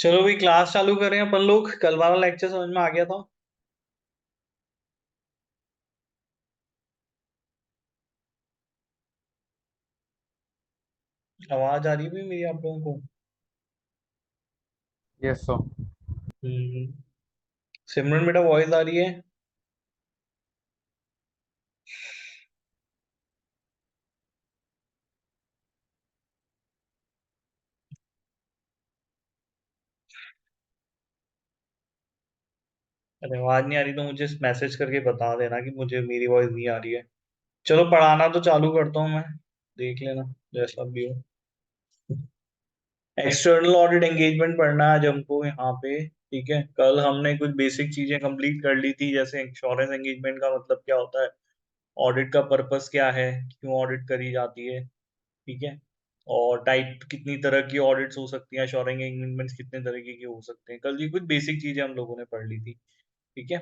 चलो भी क्लास चालू करें अपन लोग। कल वाला लेक्चर समझ में आ गया था। आवाज आ रही भी मेरी आप लोगों को? Yes sir. हम्म। सिमरन बेटा वॉइस आ रही है? अरे आवाज नहीं आ रही तो मुझे मैसेज करके बता देना कि मुझे मेरी वॉइस नहीं आ रही है। चलो पढ़ाना तो चालू करता हूँ मैं। देख लेना जैसा भी हो। एक्सटर्नल ऑडिट एंगेजमेंट पढ़ना है आज हमको यहाँ पे। ठीक है, कल हमने कुछ बेसिक चीजें कंप्लीट कर ली थी, जैसे इंश्योरेंस एंगेजमेंट का मतलब क्या होता है, ऑडिट का पर्पस क्या है, क्यों ऑडिट करी जाती है। ठीक है। और टाइप कितनी तरह की ऑडिट्स हो सकती हैं, श्योरिंग एंगेजमेंट्स कितने तरीके के हो सकते हैं, कल ये कुछ बेसिक चीजें हम लोगों ने पढ़ ली थी। ठीक है।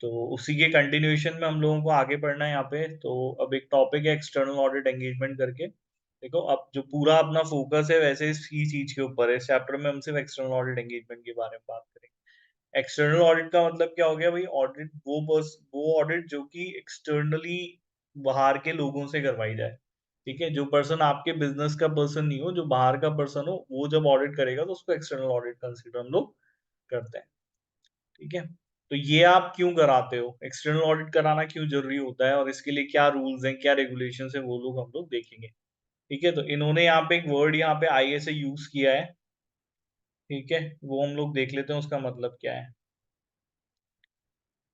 तो उसी के कंटिन्यूएशन में हम लोगों को आगे पढ़ना है यहाँ पे। तो अब एक टॉपिक है एक्सटर्नल ऑडिट एंगेजमेंट करके। देखो अब जो पूरा अपना फोकस है वैसे इसी चीज के ऊपर है। इस चैप्टर में हम सिर्फ एक्सटर्नल ऑडिट एंगेजमेंट के बारे में बात करेंगे। एक्सटर्नल ऑडिट का मतलब क्या हो गया भाई? ऑडिट वो ऑडिट जो कि एक्सटर्नली बाहर के लोगों से करवाई जाए। ठीक है, जो पर्सन आपके बिजनेस का पर्सन नहीं हो, जो बाहर का पर्सन हो, वो जब ऑडिट करेगा तो उसको एक्सटर्नल ऑडिट कंसीडर हम लोग करते हैं। ठीक है। तो ये आप क्यों कराते हो, एक्सटर्नल ऑडिट कराना क्यों जरूरी होता है और इसके लिए क्या रूल्स हैं, क्या रेगुलेशन है, वो लोग हम लोग देखेंगे। ठीक है, तो इन्होंने यहाँ पे एक वर्ड यहाँ पे आईएसए यूज किया है। ठीक है, वो हम लोग देख लेते हैं उसका मतलब क्या है।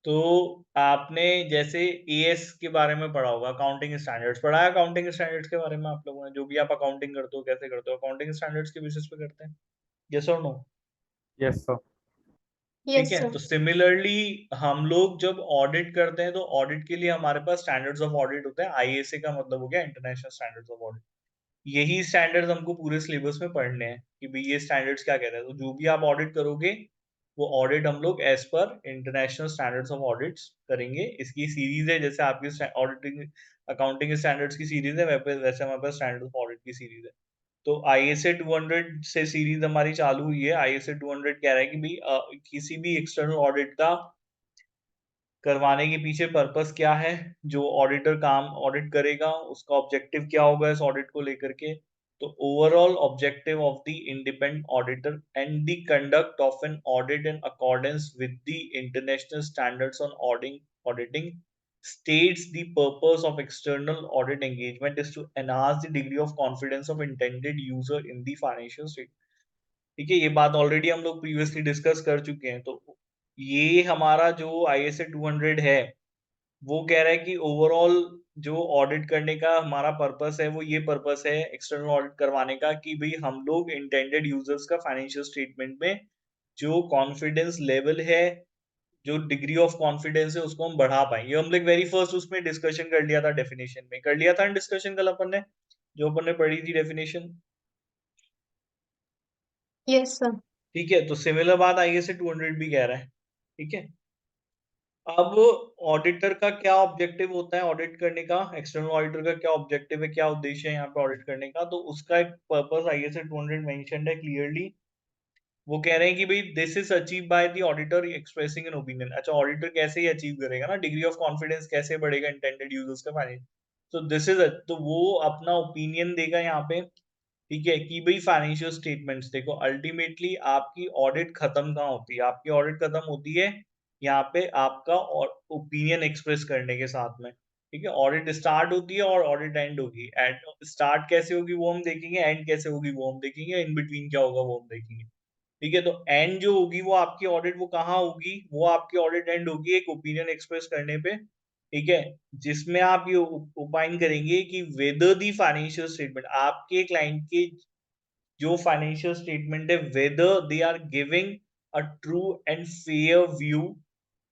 तो आपने जैसे एएस के बारे में पढ़ा होगा, अकाउंटिंग स्टैंडर्ड्स पढ़ा है। अकाउंटिंग स्टैंडर्ड्स के बारे में आप लोगों ने, जो भी आप अकाउंटिंग करते हो कैसे करते हो, अकाउंटिंग स्टैंडर्ड्स के बेसिस पे करते हैं। यस और नो? Yes sir. ठीक यस है, सर। तो सिमिलरली हम लोग जब ऑडिट करते हैं तो ऑडिट के लिए हमारे पास स्टैंडर्ड्स ऑफ ऑडिट होते हैं। आईएसए का मतलब हो गया इंटरनेशनल स्टैंडर्ड्स ऑफ ऑडिट। यही स्टैंडर्ड्स हमको पूरे सिलेबस में पढ़ने हैं कि भाई ये स्टैंडर्ड्स क्या कहते हैं। तो जो भी आप ऑडिट करोगे वो ऑडिट हम लोग as per international standards of audits करेंगे। इसकी सीरीज है, जैसे आपकी ऑडिटिंग अकाउंटिंग स्टैंडर्ड्स की सीरीज है वैसे हमारे पास स्टैंडर्ड्स ऑफ ऑडिट की सीरीज है। तो आईएसए 200 से सीरीज हमारी चालू हुई है। आईएसए 200 कह रहा है कि भाई किसी भी एक्सटर्नल ऑडिट का करवाने के पीछे पर्पस क्या है, जो ऑडिटर काम ऑडिट करेगा उसका ऑब्जेक्टिव क्या होगा इस ऑडिट को लेकर के। तो overall objective of the independent auditor and the conduct of an audit in accordance with the international standards on auditing states the purpose of external audit engagement is to enhance the degree of confidence of intended user in the financial statement। ठीक है, ये बात already हम लोग previously discuss कर चुके हैं। तो ये हमारा जो आईएसए 200 है वो कह रहा है कि ओवरऑल जो ऑडिट करने का हमारा पर्पस है वो ये पर्पस है एक्सटर्नल ऑडिट करवाने का कि भाई हम लोग इंटेंडेड यूजर्स का फाइनेंशियल स्टेटमेंट में जो कॉन्फिडेंस लेवल है, जो डिग्री ऑफ कॉन्फिडेंस है उसको हम बढ़ा पाए। ये हम लोग वेरी फर्स्ट उसमें डिस्कशन कर लिया था, डेफिनेशन में कर लिया था डिस्कशन कल अपन ने, जो अपन ने पढ़ी थी डेफिनेशन। Yes sir. ठीक है, तो सिमिलर बात आईएसए 200 भी कह रहा है। ठीक है। अब ऑडिटर का क्या ऑब्जेक्टिव होता है ऑडिट करने का, एक्सटर्नल ऑडिटर का क्या ऑब्जेक्टिव है, क्या उद्देश्य है यहाँ पे ऑडिट करने का, तो उसका एक पर्पस आईएसए 200 मेंशन्ड है क्लियरली। वो कह रहे हैं कि भाई this is achieve by the auditor expressing an opinion. अच्छा, ऑडिटर कैसे ही अचीव करेगा ना, डिग्री ऑफ कॉन्फिडेंस कैसे बढ़ेगा इंटेंडेड यूजर्स का फाइनेंस। तो दिस इज, तो वो अपना ओपिनियन देगा यहाँ पे। ठीक है, कि भाई फाइनेंशियल स्टेटमेंट्स देखो, अल्टीमेटली आपकी ऑडिट खत्म कहाँ होती है? आपकी ऑडिट खत्म होती है यहाँ पे आपका ओपिनियन एक्सप्रेस करने के साथ में। ठीक है, ऑडिट स्टार्ट होती है और ऑडिट एंड होगी। एंड स्टार्ट कैसे होगी वो हम देखेंगे, एंड कैसे होगी वो हम देखेंगे, इन बिटवीन क्या होगा वो हम देखेंगे। ठीक है, तो एंड जो होगी वो आपकी ऑडिट वो कहाँ होगी, वो आपकी ऑडिट एंड होगी एक ओपिनियन एक्सप्रेस करने पे। ठीक है, जिसमें आप ये ओपाइन करेंगे कि वेदर दी फाइनेंशियल स्टेटमेंट, आपके क्लाइंट के जो फाइनेंशियल स्टेटमेंट है, whether they are giving a true and fair view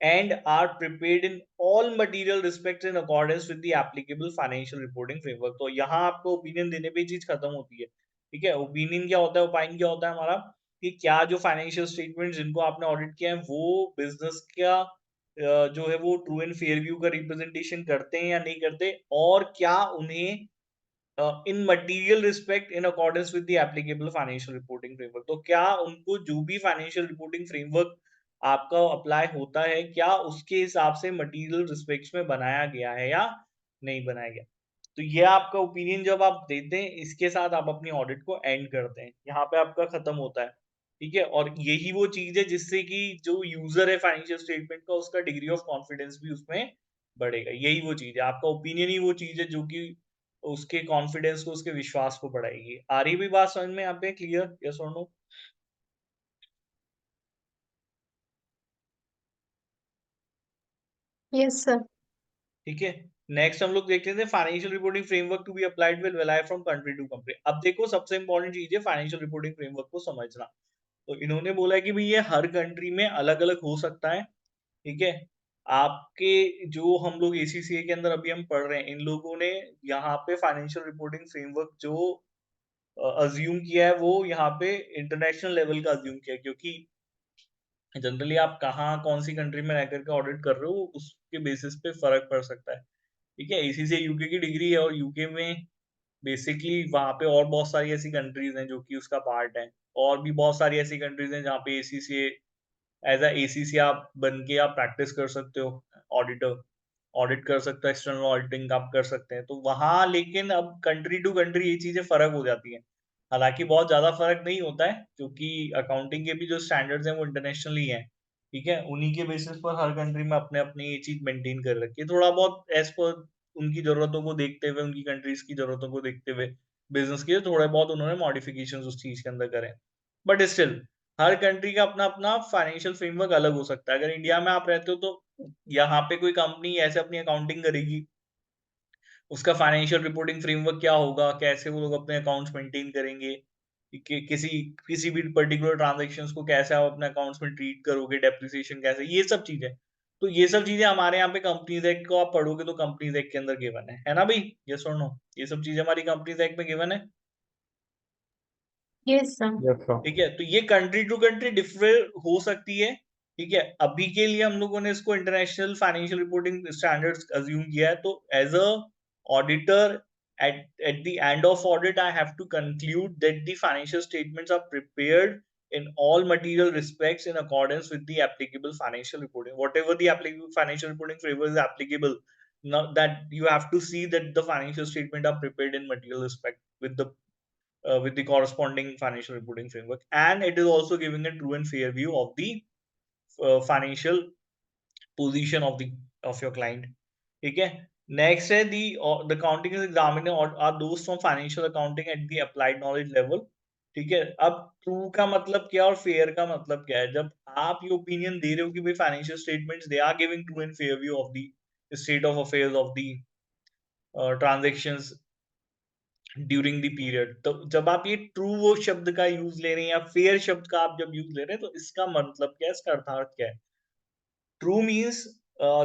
and are prepared in all material respects in accordance with the applicable financial reporting framework. तो यहाँ आपको opinion देने पे चीज खत्म होती है। ठीक है, ओपिनियन क्या होता है, ओपाइन क्या होता है हमारा, कि क्या जो फाइनेंशियल स्टेटमेंट जिनको आपने ऑडिट किया है वो बिजनेस का जो है वो ट्रू एंड फेयर व्यू का रिप्रेजेंटेशन करते हैं या नहीं करते, और क्या उन्हें in material respect in accordance with the applicable financial reporting framework. तो क्या उनको जो भी फाइनेंशियल रिपोर्टिंग फ्रेमवर्क आपका अप्लाई होता है, क्या उसके हिसाब से मटेरियल रिस्पेक्ट्स में बनाया गया है या नहीं बनाया गया? तो ये आपका ओपिनियन जब आप देते हैं, इसके साथ आप अपनी ऑडिट को एंड करते हैं, यहाँ पे आपका खत्म होता है। ठीक है, और यही वो चीज है जिससे कि जो यूजर है फाइनेंशियल स्टेटमेंट का, उसका डिग्री ऑफ कॉन्फिडेंस भी उसमें बढ़ेगा। यही वो चीज है, आपका ओपिनियन ही वो चीज है जो कि उसके कॉन्फिडेंस को, उसके विश्वास को बढ़ाएगी। आ रही भी बात समझ में यहाँ पे क्लियर, यस और नो? Yes sir. ठीक है, नेक्स्ट हम लोग देख लेते हैं financial reporting framework to be applied will vary from country to country. अब देखो, सबसे इंपॉर्टेंट चीज है फाइनेंशियल रिपोर्टिंग फ्रेमवर्क को समझना। तो इन्होंने बोला है कि भाई ये हर कंट्री में अलग अलग हो सकता है। ठीक है, आपके जो हम लोग एसीसीए के अंदर अभी हम पढ़ रहे हैं, इन लोगों ने यहाँ पे फाइनेंशियल रिपोर्टिंग फ्रेमवर्क जो अज्यूम किया है, वो यहाँ पे इंटरनेशनल लेवल का अज्यूम किया है, क्योंकि जनरली आप कहाँ कौन सी कंट्री में रह करके ऑडिट कर रहे हो, उसके बेसिस पे फर्क पड़ सकता है। ठीक है, इसी से यूके की डिग्री है, और यूके में बेसिकली वहां पे और बहुत सारी ऐसी कंट्रीज हैं जो कि उसका पार्ट है। और भी बहुत सारी ऐसी कंट्रीज हैं जहाँ पे एसीसी, एज अ एसीसी आप बन के आप प्रैक्टिस कर सकते हो, ऑडिटर ऑडिट कर सकते हो, एक्सटर्नल ऑडिटिंग आप कर सकते हैं। तो वहां लेकिन अब कंट्री टू कंट्री ये चीजें फर्क हो जाती हैं। हालांकि बहुत ज्यादा फर्क नहीं होता है, क्योंकि अकाउंटिंग के भी जो स्टैंडर्ड्स हैं वो इंटरनेशनली हैं। ठीक है, उन्हीं के बेसिस पर हर कंट्री में अपने अपने ये चीज मेंटेन कर रखी है, थोड़ा बहुत एज पर उनकी जरूरतों को देखते हुए, उनकी कंट्रीज की जरूरतों को देखते हुए बिजनेस के थोड़े बहुत उन्होंने मॉडिफिकेशन उस चीज के अंदर करे। बट स्टिल हर कंट्री का अपना अपना फाइनेंशियल फ्रेमवर्क अलग हो सकता है। अगर इंडिया में आप रहते हो तो यहाँ पे कोई कंपनी ऐसे अपनी अकाउंटिंग करेगी, उसका फाइनेंशियल रिपोर्टिंग फ्रेमवर्क क्या होगा, कैसे वो लोग अपने अकाउंट्स मेंटेन करेंगे, कि किसी किसी भी पर्टिकुलर ट्रांजेक्शन्स को कैसे आप अपने अकाउंट्स में ट्रीट करोगे, डेप्रिसिएशन कैसे, ये सब चीजें। तो ये सब चीजें हमारे यहाँ पे कंपनीज एक्ट को आप पढ़ोगे तो कंपनीज एक्ट के अंदर गिवन है ना भाई? यस और नो? ये सब चीजें हमारी कंपनीज एक्ट में गिवन है। Yes sir. Yes sir. ठीक है, तो ये कंट्री टू कंट्री डिफर हो सकती है। ठीक है, अभी के लिए हम लोगों ने इसको international financial reporting standards assume किया है। तो as a auditor, at the end of audit, I have to conclude that the financial statements are prepared in all material respects in accordance with the applicable financial reporting, whatever the applicable financial reporting framework is applicable. Now that you have to see that the financial statement are prepared in material respect with the corresponding financial reporting framework, and it is also giving a true and fair view of the financial position of your client. ठीक है, next है the accounting is examining are दोस्त from financial accounting at the applied knowledge level. ठीक है, अब true का मतलब क्या और फेयर का मतलब क्या है? जब आप ये ओपिनियन दे रहे हो कि भाई financial statements they are giving true and fair view of the state of affairs of the transactions during the period, तो जब आप ये ट्रू वो शब्द का यूज ले रहे हैं या फेयर शब्द का आप जब यूज ले रहे हैं, तो इसका मतलब क्या है, इसका अर्थात क्या है? True means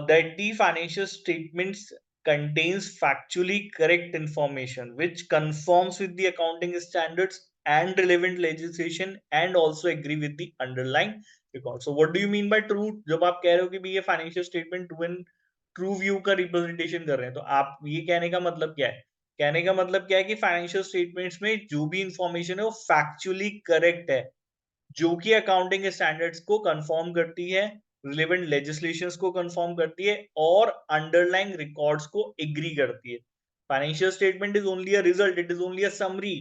that the financial statements contains factually correct information which conforms with the accounting standards and relevant legislation and also agree with the underlying record. So what do you mean by true? जब आप कह रहे हो कि भी ये financial statement true and true view का representation कर रहे हैं, तो आप ये कहने का मतलब क्या है? कहने का मतलब क्या है कि फाइनेंशियल स्टेटमेंट्स में जो भी इंफॉर्मेशन है वो फैक्चुअली करेक्ट है, जो कि अकाउंटिंग स्टैंडर्ड्स को कंफर्म करती है, रिलेवेंट लेजिस्लेशंस को कंफर्म करती है और अंडरलाइंग रिकॉर्ड्स को एग्री करती है। Financial statement is only a result, it is only a summary.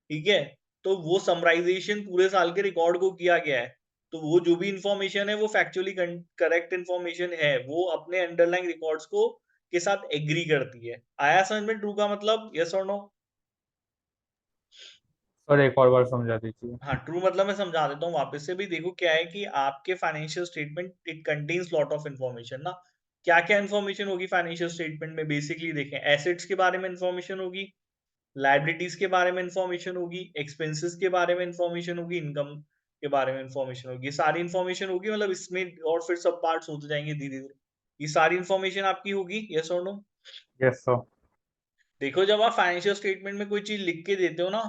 ठीक है, तो वो समराइजेशन पूरे साल के रिकॉर्ड को किया गया है। तो वो जो भी इंफॉर्मेशन है वो फैक्चुअली करेक्ट इंफॉर्मेशन है, वो अपने अंडरलाइंग रिकॉर्ड्स को के साथ एग्री करती है। आया समझ में ट्रू का मतलब, यस और नो? सर एक और बार समझा दीजिए। हाँ, ट्रू मतलब मैं समझा देता हूँ वापस से भी। देखो क्या है कि आपके financial statement it contains lot of information ना। क्या क्या इन्फॉर्मेशन होगी फाइनेंशियल स्टेटमेंट में? बेसिकली देखें, एसेट्स के बारे में इन्फॉर्मेशन होगी, लाइबिलिटीज के बारे में इन्फॉर्मेशन होगी, एक्सपेंसेस के बारे में इन्फॉर्मेशन होगी, इनकम के बारे में इन्फॉर्मेशन होगी। सारी इन्फॉर्मेशन होगी, मतलब इसमें और फिर सब पार्ट्स होते जाएंगे धीरे धीरे। ये सारी इन्फॉर्मेशन आपकी होगी, यस और नो? Yes sir. देखो, जब आप फाइनेंशियल स्टेटमेंट में कोई चीज लिख के देते हो ना,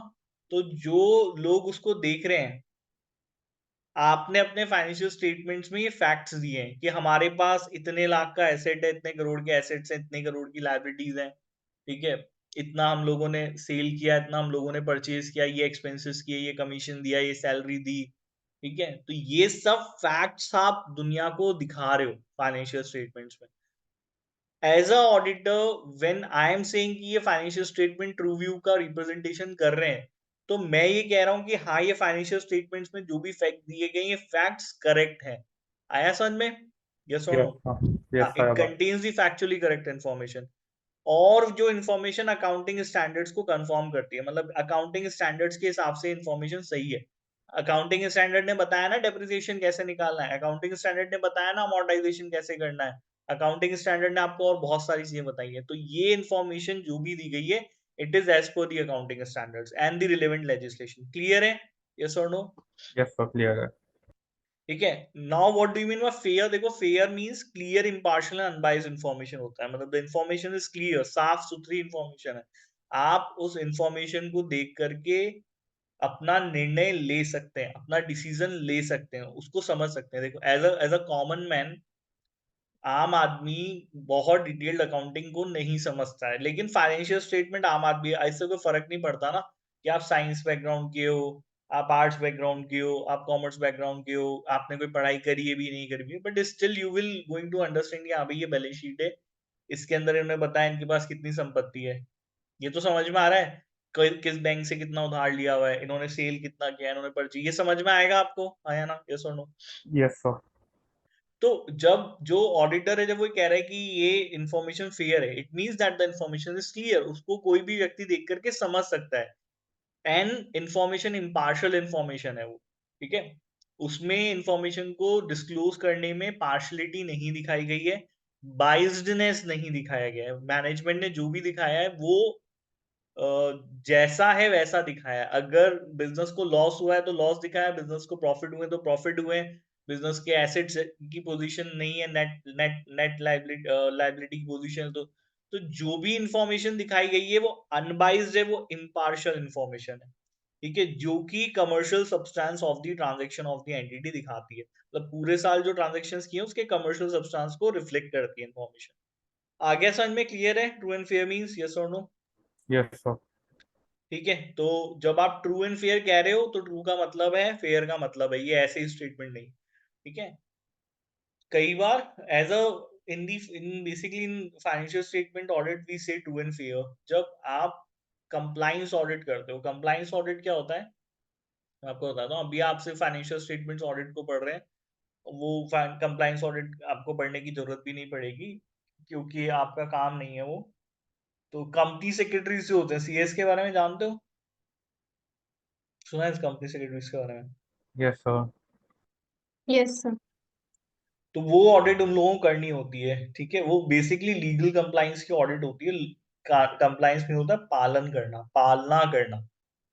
तो जो लोग उसको देख रहे हैं, आपने अपने फाइनेंशियल स्टेटमेंट्स में ये फैक्ट्स दिए हैं कि हमारे पास इतने लाख का एसेट है, इतने करोड़ के एसेट्स हैं, इतने करोड़ की लायबिलिटीज हैं। ठीक है, इतना हम लोगों ने सेल किया, इतना हम लोगों ने परचेज किया, ये एक्सपेंसेस किए, ये कमीशन दिया, ये सैलरी दी, ठीक है। तो ये सब फैक्ट्स आप दुनिया को दिखा रहे हो फाइनेंशियल स्टेटमेंट्स में। As a auditor when I am saying कि ये फाइनेंशियल स्टेटमेंट ट्रू व्यू का रिप्रेजेंटेशन कर रहे हैं, तो मैं ये कह रहा हूं कि हाँ, ये फाइनेंशियल स्टेटमेंट्स में जो भी फैक्ट दिए गए ये फैक्ट्स करेक्ट है। आया समझ में? यस और नो? यस सर, हाँ, yes it sir. Contains the factually correct information. और जो इन्फॉर्मेशन अकाउंटिंग स्टैंडर्ड्स को कंफर्म करती है, मतलब अकाउंटिंग स्टैंडर्ड्स के हिसाब से इन्फॉर्मेशन सही है। अकाउंटिंग स्टैंडर्ड ने बताया ना डेप्रिसिएशन कैसे निकालना है, अकाउंटिंग स्टैंडर्ड ने बताया ना अमोर्टाइजेशन कैसे करना है, अकाउंटिंग स्टैंडर्ड ने आपको और बहुत सारी चीजें बताई है। तो ये इन्फॉर्मेशन जो भी दी गई है, it is as per the accounting standards and the relevant legislation. Clear है? यस और नो? यस सर, क्लियर है। ठीक है। Now what do you mean by fair? देखो, fair means clear, impartial and unbiased information होता है। मतलब the information is clear, साफ सुथरी इंफॉर्मेशन है। आप उस इंफॉर्मेशन को देख करके अपना निर्णय ले सकते हैं, अपना डिसीजन ले सकते हैं, उसको समझ सकते हैं। देखो, एज अ कॉमन मैन, आम आदमी बहुत डिटेल्ड अकाउंटिंग को नहीं समझता है, लेकिन फाइनेंशियल स्टेटमेंट आम आदमी, इससे कोई फर्क नहीं पड़ता ना कि आप साइंस बैकग्राउंड के हो, आप आर्ट्स बैकग्राउंड के हो, आप कॉमर्स बैकग्राउंड के हो, आपने कोई पढ़ाई करी है भी नहीं करी है, but still you will going to understand, हाँ भाई ये बैलेंस शीट है, इसके अंदर इन्होंने बताया इनके पास कितनी संपत्ति है। ये तो समझ में आ रहा है, किस बैंक से कितना उधार लिया हुआ है, इन्होंने सेल कितना किया, इन्होंने पर्ची, ये समझ में आएगा आपको, आया ना? यस और नो? Yes sir. तो जब जो ऑडिटर है, जब वो कह रहा है कि ये इंफॉर्मेशन फेयर है, it means that the information is clear, उसको कोई भी व्यक्ति देख करके समझ सकता है। एंड इंफॉर्मेशन इम्पार्शियल इंफॉर्मेशन है वो, ठीक है। उसमें इंफॉर्मेशन को डिस्क्लोज करने में पार्शलिटी नहीं दिखाई गई है, बाइज्डनेस नहीं दिखाया गया है। मैनेजमेंट ने जो भी दिखाया है वो जैसा है वैसा दिखाया है। अगर बिजनेस को लॉस हुआ है तो लॉस दिखाया, बिजनेस को प्रॉफिट हुए तो प्रॉफिट हुए, बिजनेस के एसेट्स की पोजीशन नहीं है, नेट नेट नेट लाइबिलिटी की पोजीशन है, तो जो भी इंफॉर्मेशन दिखाई गई है वो अनबाइज्ड है, वो इम्पार्शियल इंफॉर्मेशन है, ठीक है, जो कि commercial substance of the transaction of the entity दिखाती है। मतलब पूरे साल जो ट्रांजैक्शंस किए उसके कमर्शियल सब्सटेंस को रिफ्लेक्ट करती है इंफॉर्मेशन। आगे समझ में क्लियर है? True and fair means yes और नो? Yes sir. ठीक है। तो जब आप ट्रू एंड फेयर कह रहे हो तो ट्रू का मतलब है, फेयर का मतलब है, ये ऐसे ही स्टेटमेंट नहीं, ठीक है। कई बार as a in basically in financial statement audit we say true and fair. जब आप कंप्लाइंस ऑडिट करते हो, कंप्लाइंस ऑडिट क्या होता है मैं आपको बताता हूँ। अभी आप सिर्फ फाइनेंशियल स्टेटमेंट्स ऑडिट को पढ़ रहे हैं, वो कंप्लाइंस ऑडिट आपको पढ़ने की जरूरत भी नहीं पड़ेगी, क्योंकि आपका काम नहीं है वो। तो कंपनी सेक्रेटरीज जो होते हैं, सीएस के बारे में जानते हो? सुना है इस कंपनी सेक्रेटरीज के बारे में? Yes sir. Yes sir. तो वो ऑडिट उन लोगों को करनी होती है, ठीक है। वो बेसिकली लीगल कंप्लाइंस की ऑडिट होती है। कंप्लाइंस में होता है पालन करना, पालना करना,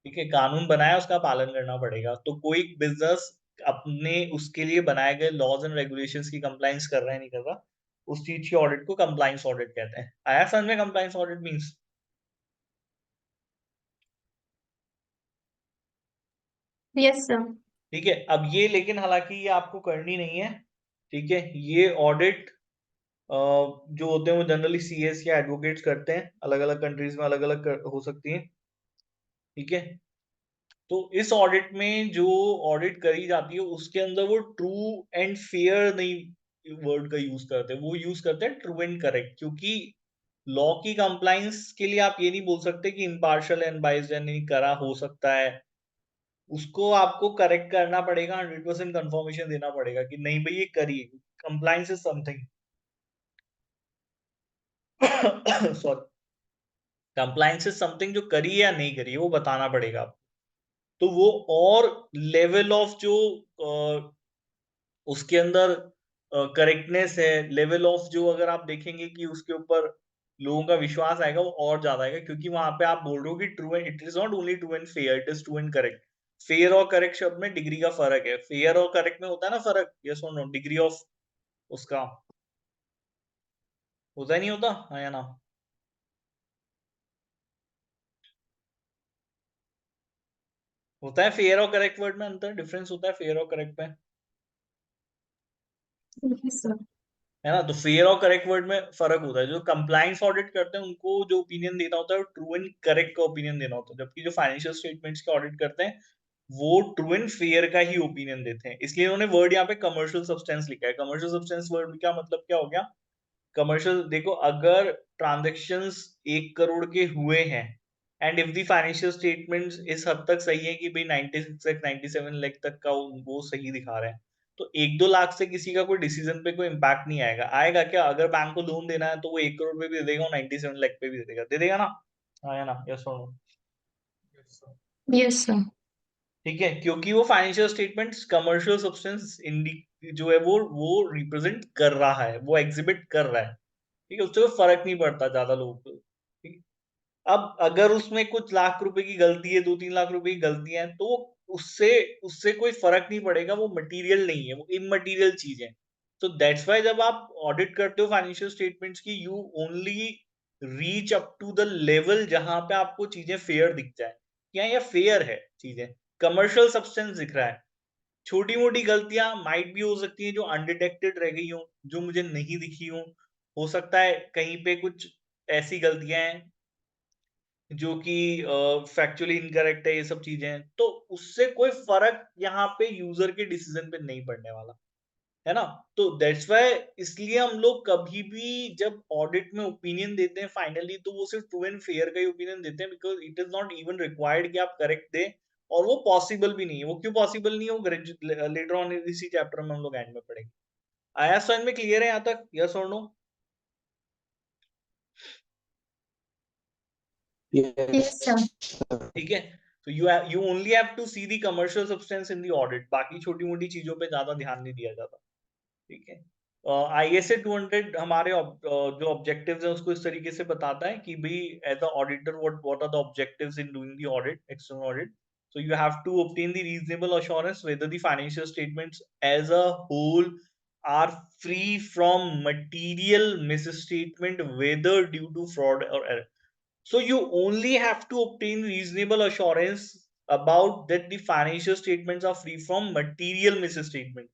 ठीक है। कानून बनाया, उसका पालन करना पड़ेगा। तो कोई बिजनेस अपने उसके लिए बनाए गए लॉज एंड रेगुलेशंस की कंप्लाइंस कर रहा है नहीं कर रहा, उस चीज की ऑडिट को कंप्लाइंस ऑडिट कहते हैं। आया समझ में compliance audit means? Yes sir. ठीक है। अब ये, लेकिन हालांकि ये आपको करनी नहीं है, ठीक है। ये ऑडिट जो होते हैं वो जनरली सीएस या एडवोकेट्स करते हैं, अलग अलग कंट्रीज में अलग अलग हो सकती हैं, ठीक है। तो इस ऑडिट में जो ऑडिट करी जाती है उसके अंदर वो ट्रू एंड फेयर नहीं वर्ड का यूज करते, वो यूज करते हैं ट्रू एंड करेक्ट, क्योंकि लॉ की कंप्लाइंस के लिए आप ये नहीं बोल सकते कि इम्पार्शियल एंड बाइज्ड नहीं करा हो सकता है, उसको आपको करेक्ट करना पड़ेगा, 100% कंफर्मेशन देना पड़ेगा कि नहीं भाई ये करिए। Compliance is something sorry, compliance is something जो करी या नहीं करी वो बताना पड़ेगा आपको। तो वो और लेवल ऑफ जो उसके अंदर करेक्टनेस है, लेवल ऑफ जो अगर आप देखेंगे कि उसके ऊपर लोगों का विश्वास आएगा वो और ज्यादा आएगा, क्योंकि वहां पे आप बोल रहे हो कि true and, it is not only true and fair, it is true and correct. Fair और करेक्ट शब्द में डिग्री का फर्क है, फेयर और करेक्ट में होता है ना फर्क, यस और नो? डिग्री ऑफ उसका होता ही नहीं होता, हाँ या ना? होता है फेयर और करेक्ट वर्ड में अंतर, डिफरेंस होता है फेयर और करेक्ट में, यस सर। है ना। तो फेयर और करेक्ट वर्ड में फर्क होता है। जो कंप्लायंस ऑडिट करते हैं उनको जो ओपिनियन देना होता है वो ट्रू एंड करेक्ट का ओपिनियन देना होता है, जबकि जो फाइनेंशियल स्टेटमेंट्स के ऑडिट करते हैं वो ट्रू एंड फेयर का ही ओपिनियन देते हैं। इसलिए उन्होंने वर्ड यहाँ पे कमर्शियल सब्सटेंस लिखा है। कमर्शियल सब्सटेंस वर्ड का मतलब क्या हो गया? कमर्शियल, देखो, अगर ट्रांजेक्शन्स 1 करोड़ के हुए हैं and if the financial statements इस हद तक सही है कि भाई 96 लाख 97 लाख तक का वो सही दिखा रहे हैं, तो 1-2 लाख से किसी का कोई डिसीजन पे कोई इम्पैक्ट नहीं आएगा। आएगा क्या? अगर बैंक को लोन देना है तो वो 1 करोड़ पे भी दे देगा, 97 लाख पे भी दे देगा ना। हाँ या ना? यस और नो? Yes, sir. ठीक है, क्योंकि वो फाइनेंशियल स्टेटमेंट्स कमर्शियल सब्सटेंस जो है वो रिप्रेजेंट कर रहा है, वो एग्जिबिट कर रहा है। ठीक है, उससे कोई फर्क नहीं पड़ता ज्यादा लोगों को। ठीक है? अब अगर उसमें कुछ लाख रुपए की गलती है, 2-3 लाख रुपए की गलती है, तो उससे उससे कोई फर्क नहीं पड़ेगा, वो मटेरियल नहीं है, वो इमटेरियल चीज है। तो दैट्स वाई जब आप ऑडिट करते हो फाइनेंशियल स्टेटमेंट्स की, you only reach up to the level जहां पे आपको चीजें फेयर दिख जाए, क्या ये फेयर है चीजें। कमर्शियल सब्सटेंस दिख रहा है, छोटी मोटी गलतियां माइट भी हो सकती है जो अनडिटेक्टेड रह गई हो, जो मुझे नहीं दिखी हो सकता है कहीं पे कुछ ऐसी गलतियां हैं जो कि फैक्चुअली इनकरेक्ट है, ये सब चीजें, तो उससे कोई फर्क यहाँ पे यूजर के डिसीजन पे नहीं पड़ने वाला, है ना। तो दैट्स वाई, इसलिए हम लोग कभी भी जब ऑडिट में ओपिनियन देते हैं फाइनली, तो वो सिर्फ ट्रू एंड फेयर का ही ओपिनियन देते हैं, because it is not even required कि आप करेक्ट दें, और वो पॉसिबल भी नहीं है। वो क्यों पॉसिबल नहीं है, वो लेटर ऑन इसी चैप्टर में हम लोग एंड में पढ़ेंगे। आया समझ में? क्लियर है यहाँ तक? यस और नो? Yes, sir. ठीक है, तो you only have to see the commercial substance in the audit, बाकी छोटी मोटी चीजों पे ज्यादा ध्यान नहीं दिया जाता। ठीक है, ISA 200 हमारे जो ऑब्जेक्टिव्स हैं उसको इस तरीके से बताता है कि भाई as a auditor what are the objectives in doing the audit, external audit. So you have to obtain the reasonable assurance whether the financial statements as a whole are free from material misstatement, whether due to fraud or error. So you only have to obtain reasonable assurance about that the financial statements are free from material misstatement,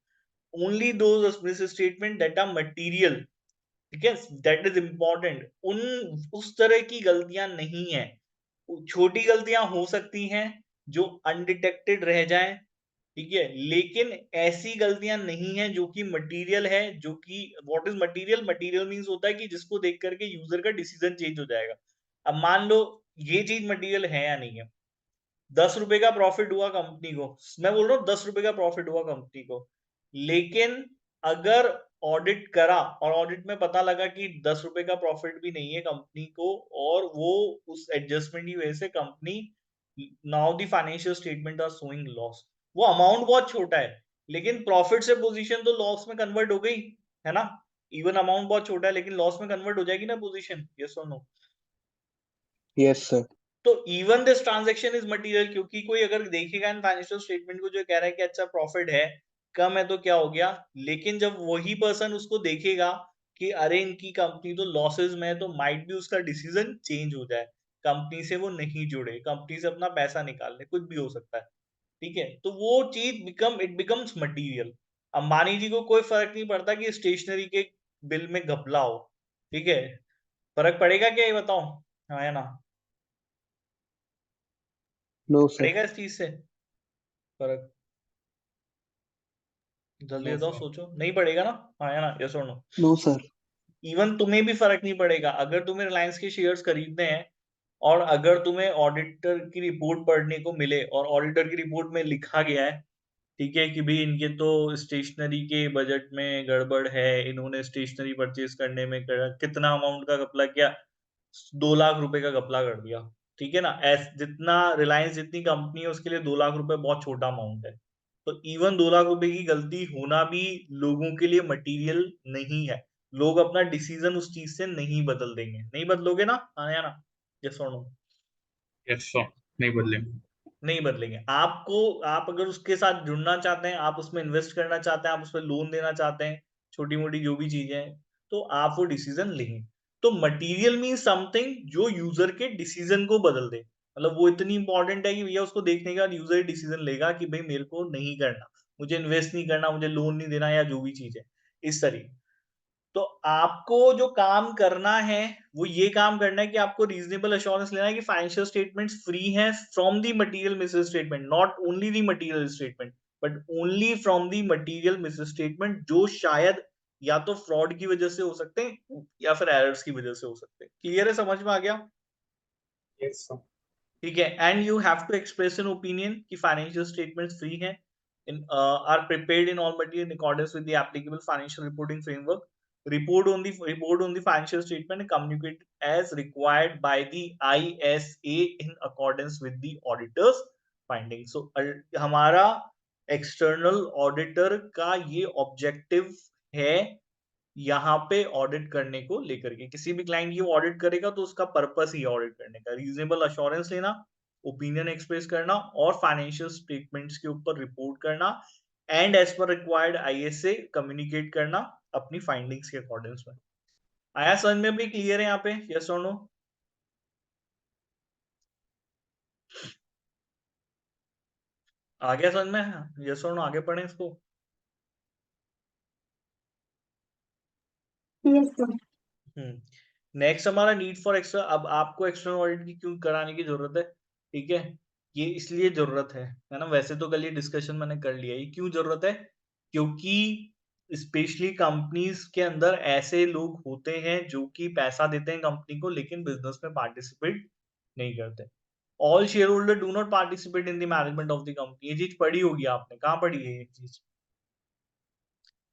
only those misstatement that are material। ठीक है, that is important. उस तरह की गलतियां नहीं है, छोटी गलतियां हो सकती हैं जो अनडिटेक्टेड रह जाएं, ठीक है, लेकिन ऐसी गलतियां नहीं है जो कि मटेरियल है, जो कि what is material? Material means होता है कि जिसको देख करके यूजर का डिसीजन चेंज हो जाएगा। अब मान लो ये चीज मटेरियल है या नहीं है। 10 रुपए का प्रॉफिट हुआ कंपनी को, मैं बोल रहा हूँ 10 रुपए का प्रॉफिट हुआ कंपनी को, लेकिन अगर ऑडिट करा और ऑडिट में पता लगा कि 10 रुपए का प्रॉफिट भी नहीं है कंपनी को, और वो उस एडजस्टमेंट की वजह से company, now the financial statement are showing loss, वो अमाउंट बहुत छोटा है, लेकिन प्रॉफिट से पोजीशन तो लॉस में कन्वर्ट हो गई, है ना। इवन अमाउंट बहुत छोटा है लेकिन लॉस में कन्वर्ट हो जाएगी ना पोजीशन, यस और नो? Yes sir. तो even this transaction is material, क्योंकि कोई अगर देखेगा इन फाइनेंशियल स्टेटमेंट को जो कह रहा है कि अच्छा प्रॉफिट है, कम है, तो क्या हो गया, लेकिन जब वही पर्सन उसको देखेगा कि अरे इनकी कंपनी तो लॉसेस में है, तो माइट भी उसका डिसीजन चेंज हो जाए, कंपनी से वो नहीं जुड़े, कंपनी से अपना पैसा निकाल ले, कुछ भी हो सकता है। ठीक है, तो वो चीज इट बिकम्स मटीरियल। अंबानी जी को कोई फर्क नहीं पड़ता कि स्टेशनरी के बिल में घपला हो, ठीक है, फर्क पड़ेगा क्या, ये बताओ? हाँ या ना? No sir. पड़ेगा इस चीज से फर्क? जल्दी No, बताओ, sir. सोचो, नहीं पड़ेगा ना? हाँ या ना? यस और नो? No sir. इवन तुम्हें भी फर्क नहीं पड़ेगा अगर तुम्हें रिलायंस के शेयर्स खरीदने हैं, और अगर तुम्हें ऑडिटर की रिपोर्ट पढ़ने को मिले और ऑडिटर की रिपोर्ट में लिखा गया है, ठीक है, कि भाई इनके तो स्टेशनरी के बजट में गड़बड़ है, इन्होंने स्टेशनरी परचेज करने में कितना अमाउंट का घपला किया, 2 लाख रुपए का घपला कर दिया, ठीक है ना। जितना रिलायंस जितनी कंपनी है उसके लिए 2 लाख रुपए बहुत छोटा अमाउंट है। तो इवन 2 लाख रुपए की गलती होना भी लोगों के लिए मटीरियल नहीं है। लोग अपना डिसीजन उस चीज से नहीं बदल देंगे, नहीं बदलोगे ना? हाँ या ना? यस और नो? Yes, sir. नहीं बदलेंगे. नहीं बदलेंगे। आपको, आप अगर उसके साथ जुड़ना चाहते हैं, आप उसमें इन्वेस्ट करना चाहते हैं, आप उसमें लोन देना चाहते हैं, छोटी मोटी जो भी चीजें हैं, तो आप वो डिसीजन लेंगे। तो मटेरियल मीन समथिंग जो यूजर के डिसीजन को बदल दे, मतलब वो इतनी इंपॉर्टेंट है कि भैया उसको देखने के बाद यूजर डिसीजन लेगा कि भाई मेरे को नहीं करना, मुझे इन्वेस्ट नहीं करना, मुझे लोन नहीं देना, या जो भी चीज है इस तरीके। तो आपको जो काम करना है वो ये काम करना है कि आपको रीजनेबल अश्योरेंस लेना है कि फाइनेंशियल स्टेटमेंट्स फ्री हैं from the material miss statement, not only the material statement but only from the material miss statement, जो शायद या तो फ्रॉड की वजह से हो सकते हैं या फिर एरर्स की वजह से हो सकते हैं। क्लियर है, समझ में आ गया? Yes, sir. ठीक है, and you have to express an opinion कि फाइनेंशियल स्टेटमेंट्स फ्री हैं in are prepared in all material in accordance with the applicable financial reporting framework. Report on the financial statement and communicate as required by the ISA in accordance with the auditor's findings. So हमारा external auditor का ये objective है यहाँ पे audit करने को लेकर के। किसी भी क्लाइंट ये ऑडिट करेगा तो उसका पर्पस ही ऑडिट करने का, रीजनेबल अश्योरेंस लेना, ओपिनियन एक्सप्रेस करना और फाइनेंशियल स्टेटमेंट्स के ऊपर रिपोर्ट करना and as per required ISA communicate करना अपनी फाइंडिंग्स के अकॉर्डिंग्स में। आया समझ में? भी क्लियर है यहाँ पे? यस और नो? आ गया समझ में? यस और नो? आगे पढ़े इसको। Yes, sir. नेक्स्ट हमारा नीड फॉर एक्स्ट्रा। अब आपको एक्सटर्नल ऑडिट की क्यों कराने की जरूरत है? ठीक है, ये इसलिए जरूरत है ना, वैसे तो कल ये डिस्कशन मैंने कर लिया। ये क्यों जरूरत है? क्योंकि स्पेशली कंपनीज के अंदर ऐसे लोग होते हैं जो कि पैसा देते हैं कंपनी को लेकिन बिजनेस में पार्टिसिपेट नहीं करते। All share holder do not participate in the management of the company. ये चीज पढ़ी होगी आपने, कहाँ पढ़ी है ये चीज?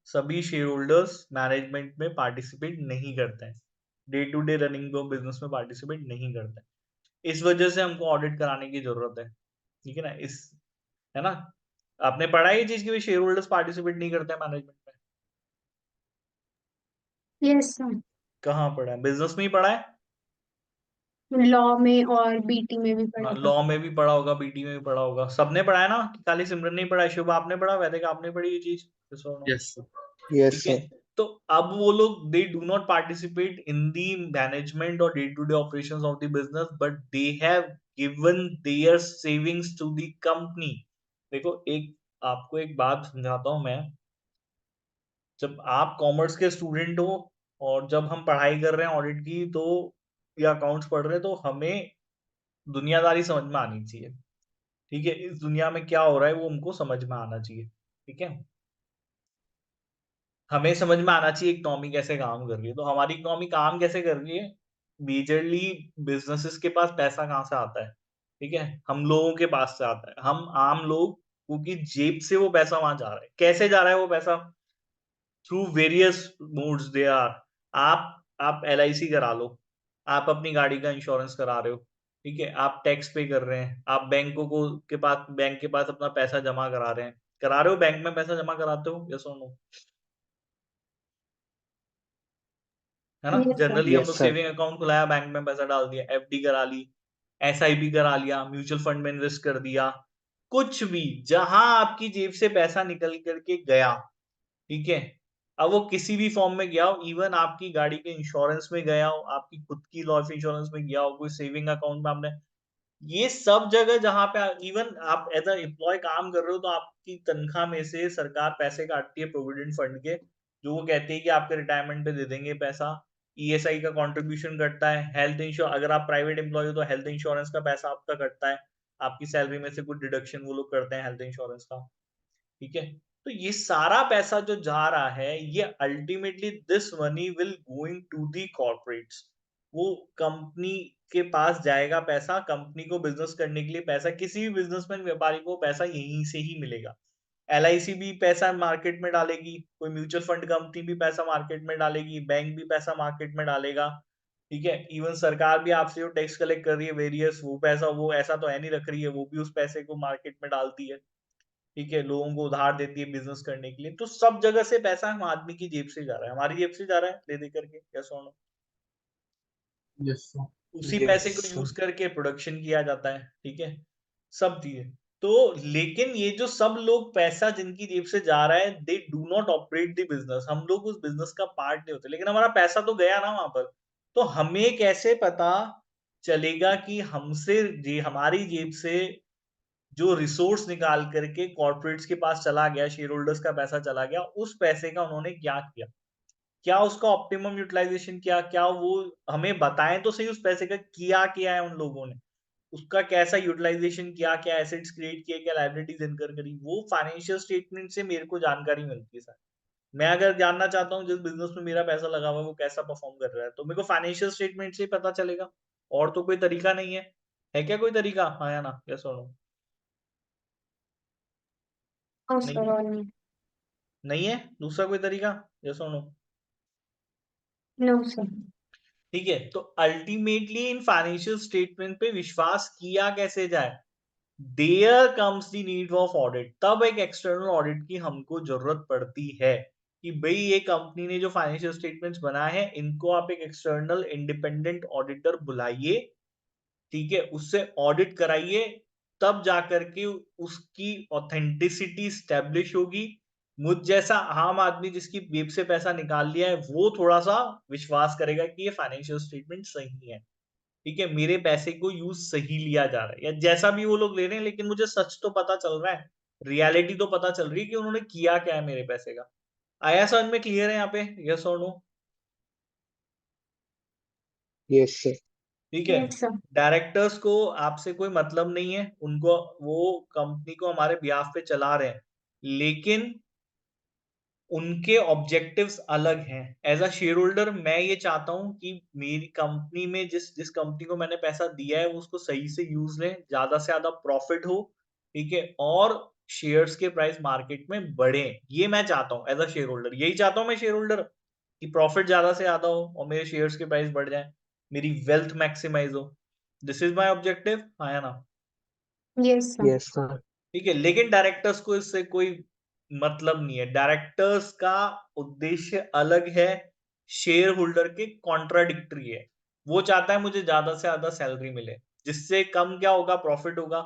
सभी शेयर होल्डर्स मैनेजमेंट में पार्टिसिपेट नहीं करते हैं, डे टू डे रनिंग को बिजनेस में पार्टिसिपेट नहीं करते हैं। इस वजह से हमको ऑडिट कराने की जरूरत है, ठीक है ना? इस है ना, आपने पढ़ा ये चीज कि शेयर होल्डर्स पार्टिसिपेट नहीं करते हैं मैनेजमेंट में? Yes, sir. कहाँ पढ़ा है? बिजनेस में ही पढ़ा है? लॉ में और बीटी में भी पढ़ा था। लॉ में भी पढ़ा होगा, बीटी में भी पढ़ा होगा, सबने पढ़ा है ना? खाली सिमरन नहीं पढ़ा है? शुभ आपने पढ़ा? वैदिक आपने पढ़ी ये चीज? Yes, sir. Yes, ठीक है, sir. तो अब वो लोग they do not participate in the management और day to day operations of the business but they have given their savings to the company. देखो, एक आपको एक बात समझाता हूं मैं। जब आप कॉमर्स के स्टूडेंट हो और जब हम पढ़ाई कर रहे हैं ऑडिट की तो या अकाउंट्स पढ़ रहे हैं तो हमें दुनियादारी समझ में आनी चाहिए। ठीक है, इस दुनिया में क्या हो रहा है वो हमको समझ में आना चाहिए। ठीक है, हमें समझ में आना चाहिए इकोनॉमी कैसे काम कर रही है। तो हमारी इकोनॉमी काम कैसे कर रही है? मेजरली बिजनेसेस के पास पैसा कहाँ से आता है? ठीक है, हम लोगों के पास से आता है, हम आम लोग क्योंकि जेब से वो पैसा वहां जा रहा है। कैसे जा रहा है वो पैसा? Through various modes they are. आप LIC करा लो, आप अपनी गाड़ी का इंश्योरेंस करा रहे हो, ठीक है, आप टैक्स पे कर रहे हैं, आप बैंकों को बैंक के पास अपना पैसा जमा करा रहे हैं। करा रहे हो? बैंक में पैसा जमा कराते हो? यस और नो? है ना? Yes, sir. जनरली हम Yes, लोग sir. सेविंग अकाउंट खुलाया, बैंक में पैसा डाल दिया, FD करा ली, SIP करा लिया, म्यूचुअल फंड में इन्वेस्ट कर दिया, कुछ भी जहां आपकी जेब से पैसा निकल करके गया, ठीक है, अब वो किसी भी फॉर्म में गया हो, इवन आपकी गाड़ी के इंश्योरेंस में गया हो, आपकी खुद की लाइफ इंश्योरेंस में गया हो, कोई सेविंग अकाउंट में आपने, ये सब जगह जहां पे इवन आप एज अ एम्प्लॉय काम कर रहे हो तो आपकी तनख्वाह में से सरकार पैसे काटती है प्रोविडेंट फंड के, जो वो कहती है कि आपके रिटायरमेंट पे दे देंगे पैसा। ESI का कंट्रीब्यूशन कटता है, हेल्थ इंश्योरेंस अगर आप प्राइवेट एम्प्लॉय हो तो हेल्थ इंश्योरेंस का पैसा आपका कटता है, आपकी सैलरी में से कुछ डिडक्शन वो लोग करते हैं हेल्थ इंश्योरेंस का। ठीक है, तो ये सारा पैसा जो जा रहा है ये ultimately this money will going to the corporates. वो कंपनी के पास जाएगा पैसा, कंपनी को बिजनेस करने के लिए पैसा, किसी भी बिजनेसमैन व्यापारी को पैसा यहीं से ही मिलेगा। LIC भी पैसा मार्केट में डालेगी, कोई म्यूचुअल फंड कंपनी भी पैसा मार्केट में डालेगी, बैंक भी पैसा मार्केट में डालेगा। ठीक है, इवन सरकार भी आपसे जो टैक्स कलेक्ट कर रही है वेरियस, वो पैसा वो ऐसा तो है नहीं रख रही है, वो भी उस पैसे को मार्केट में डालती है। ठीक है, लोगों को उधार देती है बिजनेस करने के लिए। तो सब जगह से पैसा हम आदमी की जेब से जा रहा है, हमारी जेब से जा रहा है ले दे करके। क्या सोनो? Yes, sir. उसी पैसे को Yes, sir. यूज करके प्रोडक्शन किया जाता है। ठीक है, सब दिए तो, लेकिन ये जो सब लोग पैसा जिनकी जेब से जा रहा है दे do not operate the business. हम लोग उस बिजनेस का पार्ट नहीं होते, लेकिन हमारा पैसा तो गया ना वहां पर। तो हमें कैसे पता चलेगा कि हमसे हमारी जेब से जो रिसोर्स निकाल करके कॉर्पोरेट्स के पास चला गया, शेयर होल्डर्स का पैसा चला गया, उस पैसे का उन्होंने क्या किया? क्या उसका ऑप्टिमम यूटिलाइजेशन किया, क्या वो हमें बताएं तो सही उस पैसे का किया है उन लोगों ने, उसका कैसा यूटिलाइजेशन किया, क्या एसेट्स क्रिएट किए, क्या लायबिलिटीज इनकर करी, वो फाइनेंशियल स्टेटमेंट से मेरे को जानकारी मिलती है सर। मैं अगर जानना चाहता हूँ जिस बिजनेस में मेरा पैसा लगा हुआ है वो कैसा परफॉर्म कर रहा है, तो मेरे को फाइनेंशियल स्टेटमेंट से ही पता चलेगा, और तो कोई तरीका नहीं है। है क्या कोई तरीका? हाँ या ना, यस और नो? नो नहीं सर, है? और नहीं। नहीं है दूसरा कोई तरीका? यस और नो? No sir. ठीक है, तो अल्टीमेटली इन फाइनेंशियल स्टेटमेंट पे विश्वास किया कैसे जाए? There comes the need of audit, तब एक एक्सटर्नल ऑडिट की हमको जरूरत पड़ती है कि भाई ये कंपनी ने जो फाइनेंशियल स्टेटमेंट्स बनाए हैं इनको आप एक एक्सटर्नल इंडिपेंडेंट ऑडिटर बुलाइए, ठीक है, उससे ऑडिट कराइए, तब जाकर के उसकी ऑथेंटिसिटी स्टैब्लिश होगी। मुझ जैसा आम आदमी जिसकी जेब से पैसा निकाल लिया है वो थोड़ा सा विश्वास करेगा कि ये फाइनेंशियल स्टेटमेंट सही है, ठीक है, मेरे पैसे को यूज सही लिया जा रहा है, या जैसा भी वो लोग ले रहे हैं, लेकिन मुझे सच तो पता चल रहा है, रियलिटी तो पता चल रही है कि उन्होंने किया क्या है मेरे पैसे का। आया समझ में? क्लियर है यहाँ पे? यस और नो? Yes, sir. ठीक है। Yes sir. डायरेक्टर्स को आपसे कोई मतलब नहीं है, उनको वो कंपनी को हमारे बिहाफ पे चला रहे हैं, लेकिन उनके ऑब्जेक्टिव्स अलग हैं। एज अ शेयर होल्डर मैं ये चाहता हूं कि मेरी कंपनी में जिस जिस कंपनी को मैंने पैसा दिया है वो उसको सही से यूज लें, ज्यादा से ज्यादा प्रॉफिट हो, ठीक है, और शेयर्स के प्राइस मार्केट में बढ़े, ये मैं चाहता हूं एज अ शेयर होल्डर, यही चाहता हूं मैं शेयर होल्डर, कि प्रॉफिट ज्यादा से ज्यादा हो और मेरे शेयर्स के प्राइस बढ़ जाए, मेरी वेल्थ मैक्सिमाइज हो। दिस इज माई ऑब्जेक्टिव, हाँ या ना? Yes sir. Yes, sir. ठीक है, लेकिन डायरेक्टर्स को इससे कोई मतलब नहीं है, डायरेक्टर्स का उद्देश्य अलग है, शेयर होल्डर के कॉन्ट्राडिक्टरी है। वो चाहता है मुझे ज्यादा से ज्यादा सैलरी मिले, जिससे कम क्या होगा, प्रॉफिट होगा,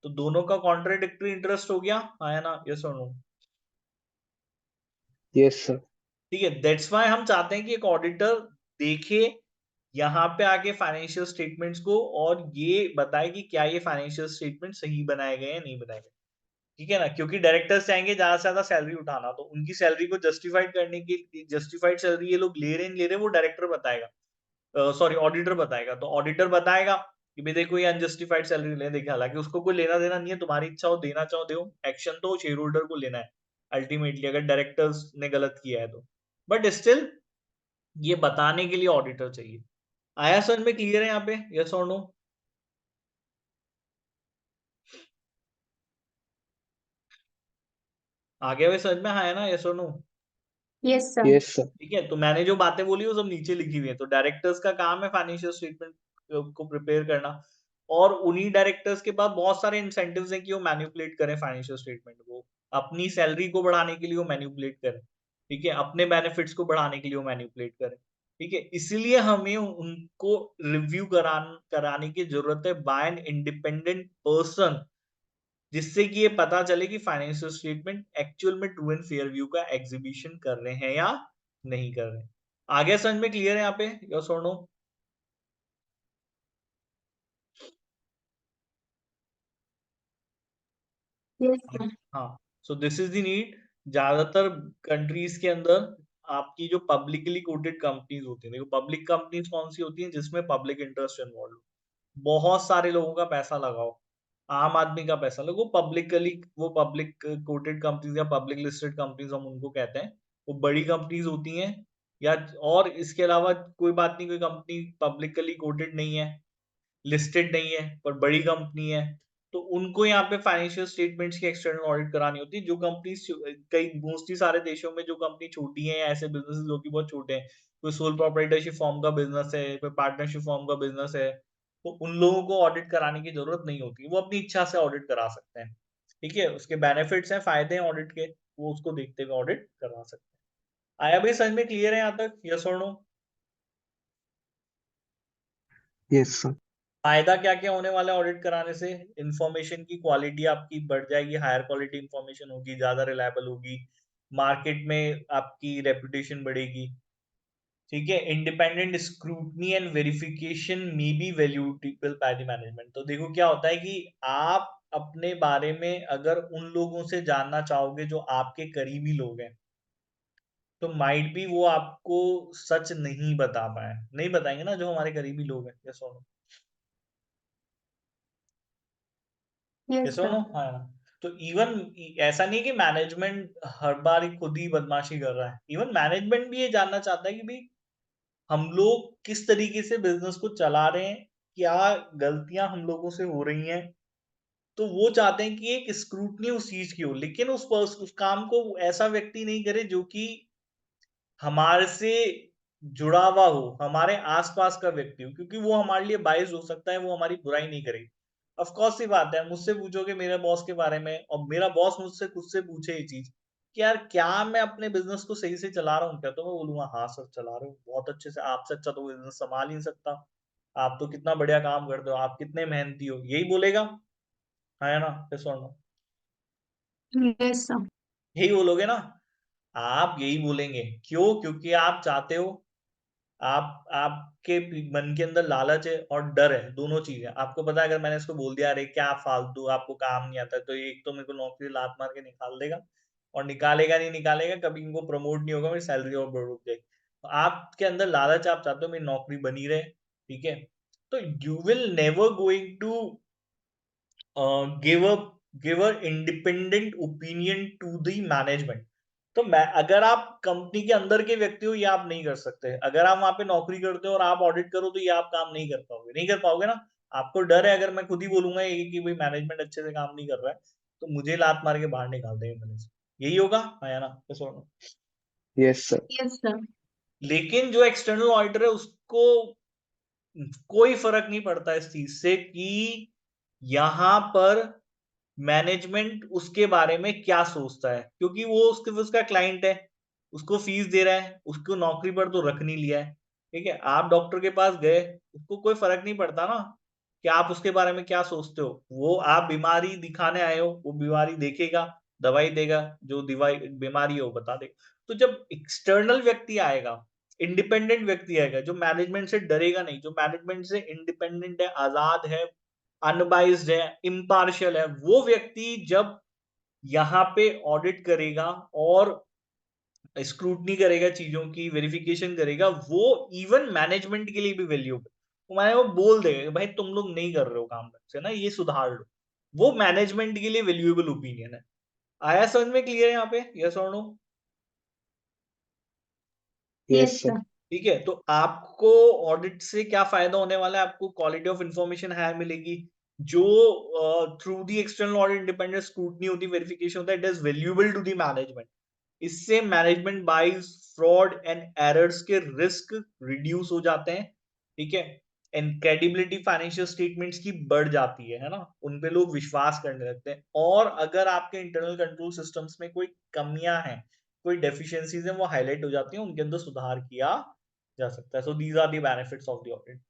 तो दोनों का कॉन्ट्राडिक्टरी इंटरेस्ट हो गया, हाँ या ना, यस और नो? Yes, sir. ठीक है, दैट्स वाई हम चाहते हैं कि एक ऑडिटर देखे यहाँ पे आके फाइनेंशियल स्टेटमेंट्स को और ये बताए कि क्या ये फाइनेंशियल स्टेटमेंट सही बनाए गए या नहीं बनाए गए, ठीक है ना, क्योंकि डायरेक्टर्स चाहेंगे ज्यादा से ज्यादा सैलरी उठाना, तो उनकी सैलरी को जस्टिफाइड करने की, जस्टिफाइड सैलरी ये लोग ले रहे हैं नहीं ले रहे हैं, वो डायरेक्टर बताएगा, सॉरी ऑडिटर बताएगा, तो ऑडिटर बताएगा कि भाई देखो ये अनजस्टिफाइड सैलरी ले, देखिए हालांकि उसको कोई लेना देना नहीं है, तुम्हारी इच्छा हो देना चाहो दो, एक्शन तो शेयर होल्डर को लेना है अल्टीमेटली, अगर डायरेक्टर्स ने गलत किया है तो, बट स्टिल ये बताने के लिए ऑडिटर चाहिए। आया समझ में? क्लियर है यहाँ पे? यस और नो? आगे हुए समझ में आया ना? यस और no? Yes sir. Yes, sir. ठीक है, तो मैंने जो बातें बोली वो सब नीचे लिखी हुई है, तो डायरेक्टर्स का काम है फाइनेंशियल स्टेटमेंट को प्रिपेयर करना, और उन्हीं डायरेक्टर्स के पास बहुत सारे इंसेंटिव्स हैं कि वो मैनिपुलेट करें फाइनेंशियल स्टेटमेंट को, अपनी सैलरी को बढ़ाने के लिए वो मैनिपुलेट करें, ठीक है, अपने बेनिफिट्स को बढ़ाने के लिए वो मैनिपुलेट करें, ठीक है, इसलिए हमें उनको रिव्यू कराने की जरूरत है बाय एन इंडिपेंडेंट पर्सन, जिससे कि ये पता चले कि फाइनेंशियल स्टेटमेंट एक्चुअल में ट्रू एंड फेयर व्यू का एग्जीबिशन कर रहे हैं या नहीं कर रहे हैं। आगे समझ में क्लियर है यहाँ पे? यस और नो? Yes sir. हाँ, so this is the need. ज्यादातर कंट्रीज के अंदर आपकी जो पब्लिकली कोटेड कंपनीज होती हैं, देखो पब्लिक कंपनीज कौन सी होती हैं, जिसमें पब्लिक इंटरेस्ट इन्वॉल्व हो, बहुत सारे लोगों का पैसा लगाओ, आम आदमी का पैसा लगो, पब्लिकली, वो पब्लिक कोटेड कंपनीज या पब्लिक लिस्टेड कंपनीज हम उनको कहते हैं, वो बड़ी कंपनीज होती हैं, या और इसके अलावा कोई बात नहीं, कोई कंपनी पब्लिकली कोटेड नहीं है, लिस्टेड नहीं है, पर बड़ी कंपनी है, तो उनको यहाँ पे फाइनेंशियल स्टेटमेंट्स की एक्सटर्नल ऑडिट करानी होती है। जो कंपनी कई मोस्टली सारे देशों में जो कंपनी छोटी है या ऐसे बिजनेस जो कि बहुत छोटे हैं, कोई सोल प्रोप्राइटरशिप फॉर्म का बिजनेस है, कोई पार्टनरशिप फॉर्म का बिजनेस है, तो उन लोगों को ऑडिट कराने की जरूरत नहीं होती, वो अपनी इच्छा से ऑडिट करा सकते हैं, ठीक है, उसके बेनिफिट्स हैं, फायदे हैं ऑडिट के, वो उसको देखते हुए ऑडिट करवा सकते हैं। आया भाई समझ में? क्लियर है यहाँ तक? यस और नो? Yes, sir. फायदा क्या क्या होने वाला है ऑडिट कराने से? इंफॉर्मेशन की क्वालिटी आपकी बढ़ जाएगी, हायर क्वालिटी इंफॉर्मेशन होगी, ज्यादा रिलायबल होगी, मार्केट में आपकी रेपुटेशन बढ़ेगी, ठीक है, independent scrutiny and verification may be valuable by the management. तो देखो क्या होता है कि आप अपने बारे में अगर उन लोगों से जानना चाहोगे जो आपके करीबी लोग हैं, तो माइट भी वो आपको सच नहीं बता पाए, नहीं बताएंगे ना जो हमारे करीबी लोग हैं। यस और नो? यस यस और नो? सर। हाँ। तो इवन ऐसा नहीं कि मैनेजमेंट हर बार ही खुद ही बदमाशी कर रहा है, इवन मैनेजमेंट भी ये जानना चाहता है कि भाई हम लोग किस तरीके से बिजनेस को चला रहे हैं, क्या गलतियां हम लोगों से हो रही हैं। तो वो चाहते हैं कि एक स्क्रूटनी उस चीज की हो, लेकिन उस काम को ऐसा व्यक्ति नहीं करे जो कि हमारे से जुड़ा हुआ हो, हमारे आसपास का व्यक्ति हो, क्योंकि वो हमारे लिए बाइस हो सकता है, वो हमारी बुराई नहीं करेगी। ऑफ कोर्स सी बात है, मुझसे पूछोगे मेरे बॉस के बारे में और मेरा बॉस मुझसे खुद से पूछे ये चीज कि यार क्या मैं अपने बिजनेस को सही से चला रहा हूँ क्या, तो मैं बोलूंगा हाँ सर चला रहे हो बहुत अच्छे से, आपसे अच्छा तो बिजनेस संभाल ही नहीं सकता, आप तो कितना बढ़िया काम करते हो, आप कितने मेहनती हो, यही बोलेगा। है ना? यस और नो? Yes sir. यही बोलोगे ना? आप यही बोलेंगे। क्यों? क्योंकि आप चाहते हो, आपके मन के अंदर लालच है और डर है, दोनों चीजें। आपको पता है अगर मैंने इसको बोल दिया अरे क्या फालतू आपको काम नहीं आता, तो एक तो मेरे को नौकरी लात मार के निकाल देगा, और निकालेगा नहीं निकालेगा, कभी इनको प्रमोट नहीं होगा, मेरी सैलरी और बढ़ जाएगी। तो आपके अंदर लालच, आप चाहते हो मेरी नौकरी बनी रहे, ठीक है? तो you will never going to give a independent opinion to the management. तो मैं, अगर आप कंपनी के अंदर के व्यक्ति हो, ये आप नहीं कर सकते। अगर आप वहां पे नौकरी करते हो और आप ऑडिट करो, तो ये आप काम नहीं कर पाओगे, नहीं कर पाओगे ना। आपको डर है, अगर मैं खुद ही बोलूंगा ये कि भाई मैनेजमेंट अच्छे से काम नहीं कर रहा है, तो मुझे लात मार के बाहर निकाल देंगे मैनेजर से। यही होगा, है ना? तो सुनो, Yes, sir. Yes sir. लेकिन जो एक्सटर्नल ऑडिटर है उसको कोई फर्क नहीं पड़ता इस चीज से कि यहां पर मैनेजमेंट उसके बारे में क्या सोचता है, क्योंकि वो उसका क्लाइंट है, उसको फीस दे रहा है, उसको नौकरी पर तो रख नहीं लिया है। ठीक है, आप डॉक्टर के पास गए, उसको कोई फर्क नहीं पड़ता ना कि आप उसके बारे में क्या सोचते हो। वो आप बीमारी दिखाने आए हो, वो बीमारी देखेगा, दवाई देगा, जो दवाई बीमारी है वो बता देगा। तो जब एक्सटर्नल व्यक्ति आएगा, इंडिपेंडेंट व्यक्ति आएगा, जो मैनेजमेंट से डरेगा नहीं, जो मैनेजमेंट से इंडिपेंडेंट है, आजाद है, अनबाइज्ड है, इम्पार्शियल है, वो व्यक्ति जब यहाँ पे ऑडिट करेगा और स्क्रूटनी करेगा, चीजों की वेरिफिकेशन करेगा, वो इवन मैनेजमेंट के लिए भी वैल्यूबल, वो बोल देगा भाई तुम लोग नहीं कर रहे हो काम ढंग से ना, ये सुधार लो। वो मैनेजमेंट के लिए वैल्यूएबल ओपिनियन है। आया समझ में? क्लियर है यहाँ पे? यस और no? Yes, yes sir. Sir. ठीक है, तो आपको ऑडिट से क्या फायदा होने वाला है? आपको क्वालिटी ऑफ इंफॉर्मेशन हायर मिलेगी, जो through the external audit independent scrutiny होती है, वेरिफिकेशन होता है, it is valuable to the management. इससे management bias, fraud and errors के रिस्क रिड्यूस हो जाते हैं। ठीक है, एंड क्रेडिबिलिटी फाइनेंशियल स्टेटमेंट्स की बढ़ जाती है ना, उन पे लोग विश्वास करने लगते हैं। और अगर आपके इंटरनल कंट्रोल सिस्टम्स में कोई कमियां हैं, कोई डेफिशिएंसीज हैं, वो हाईलाइट हो जाती हैं, उनके अंदर सुधार किया जा सकता है। So these are the benefits of the audit.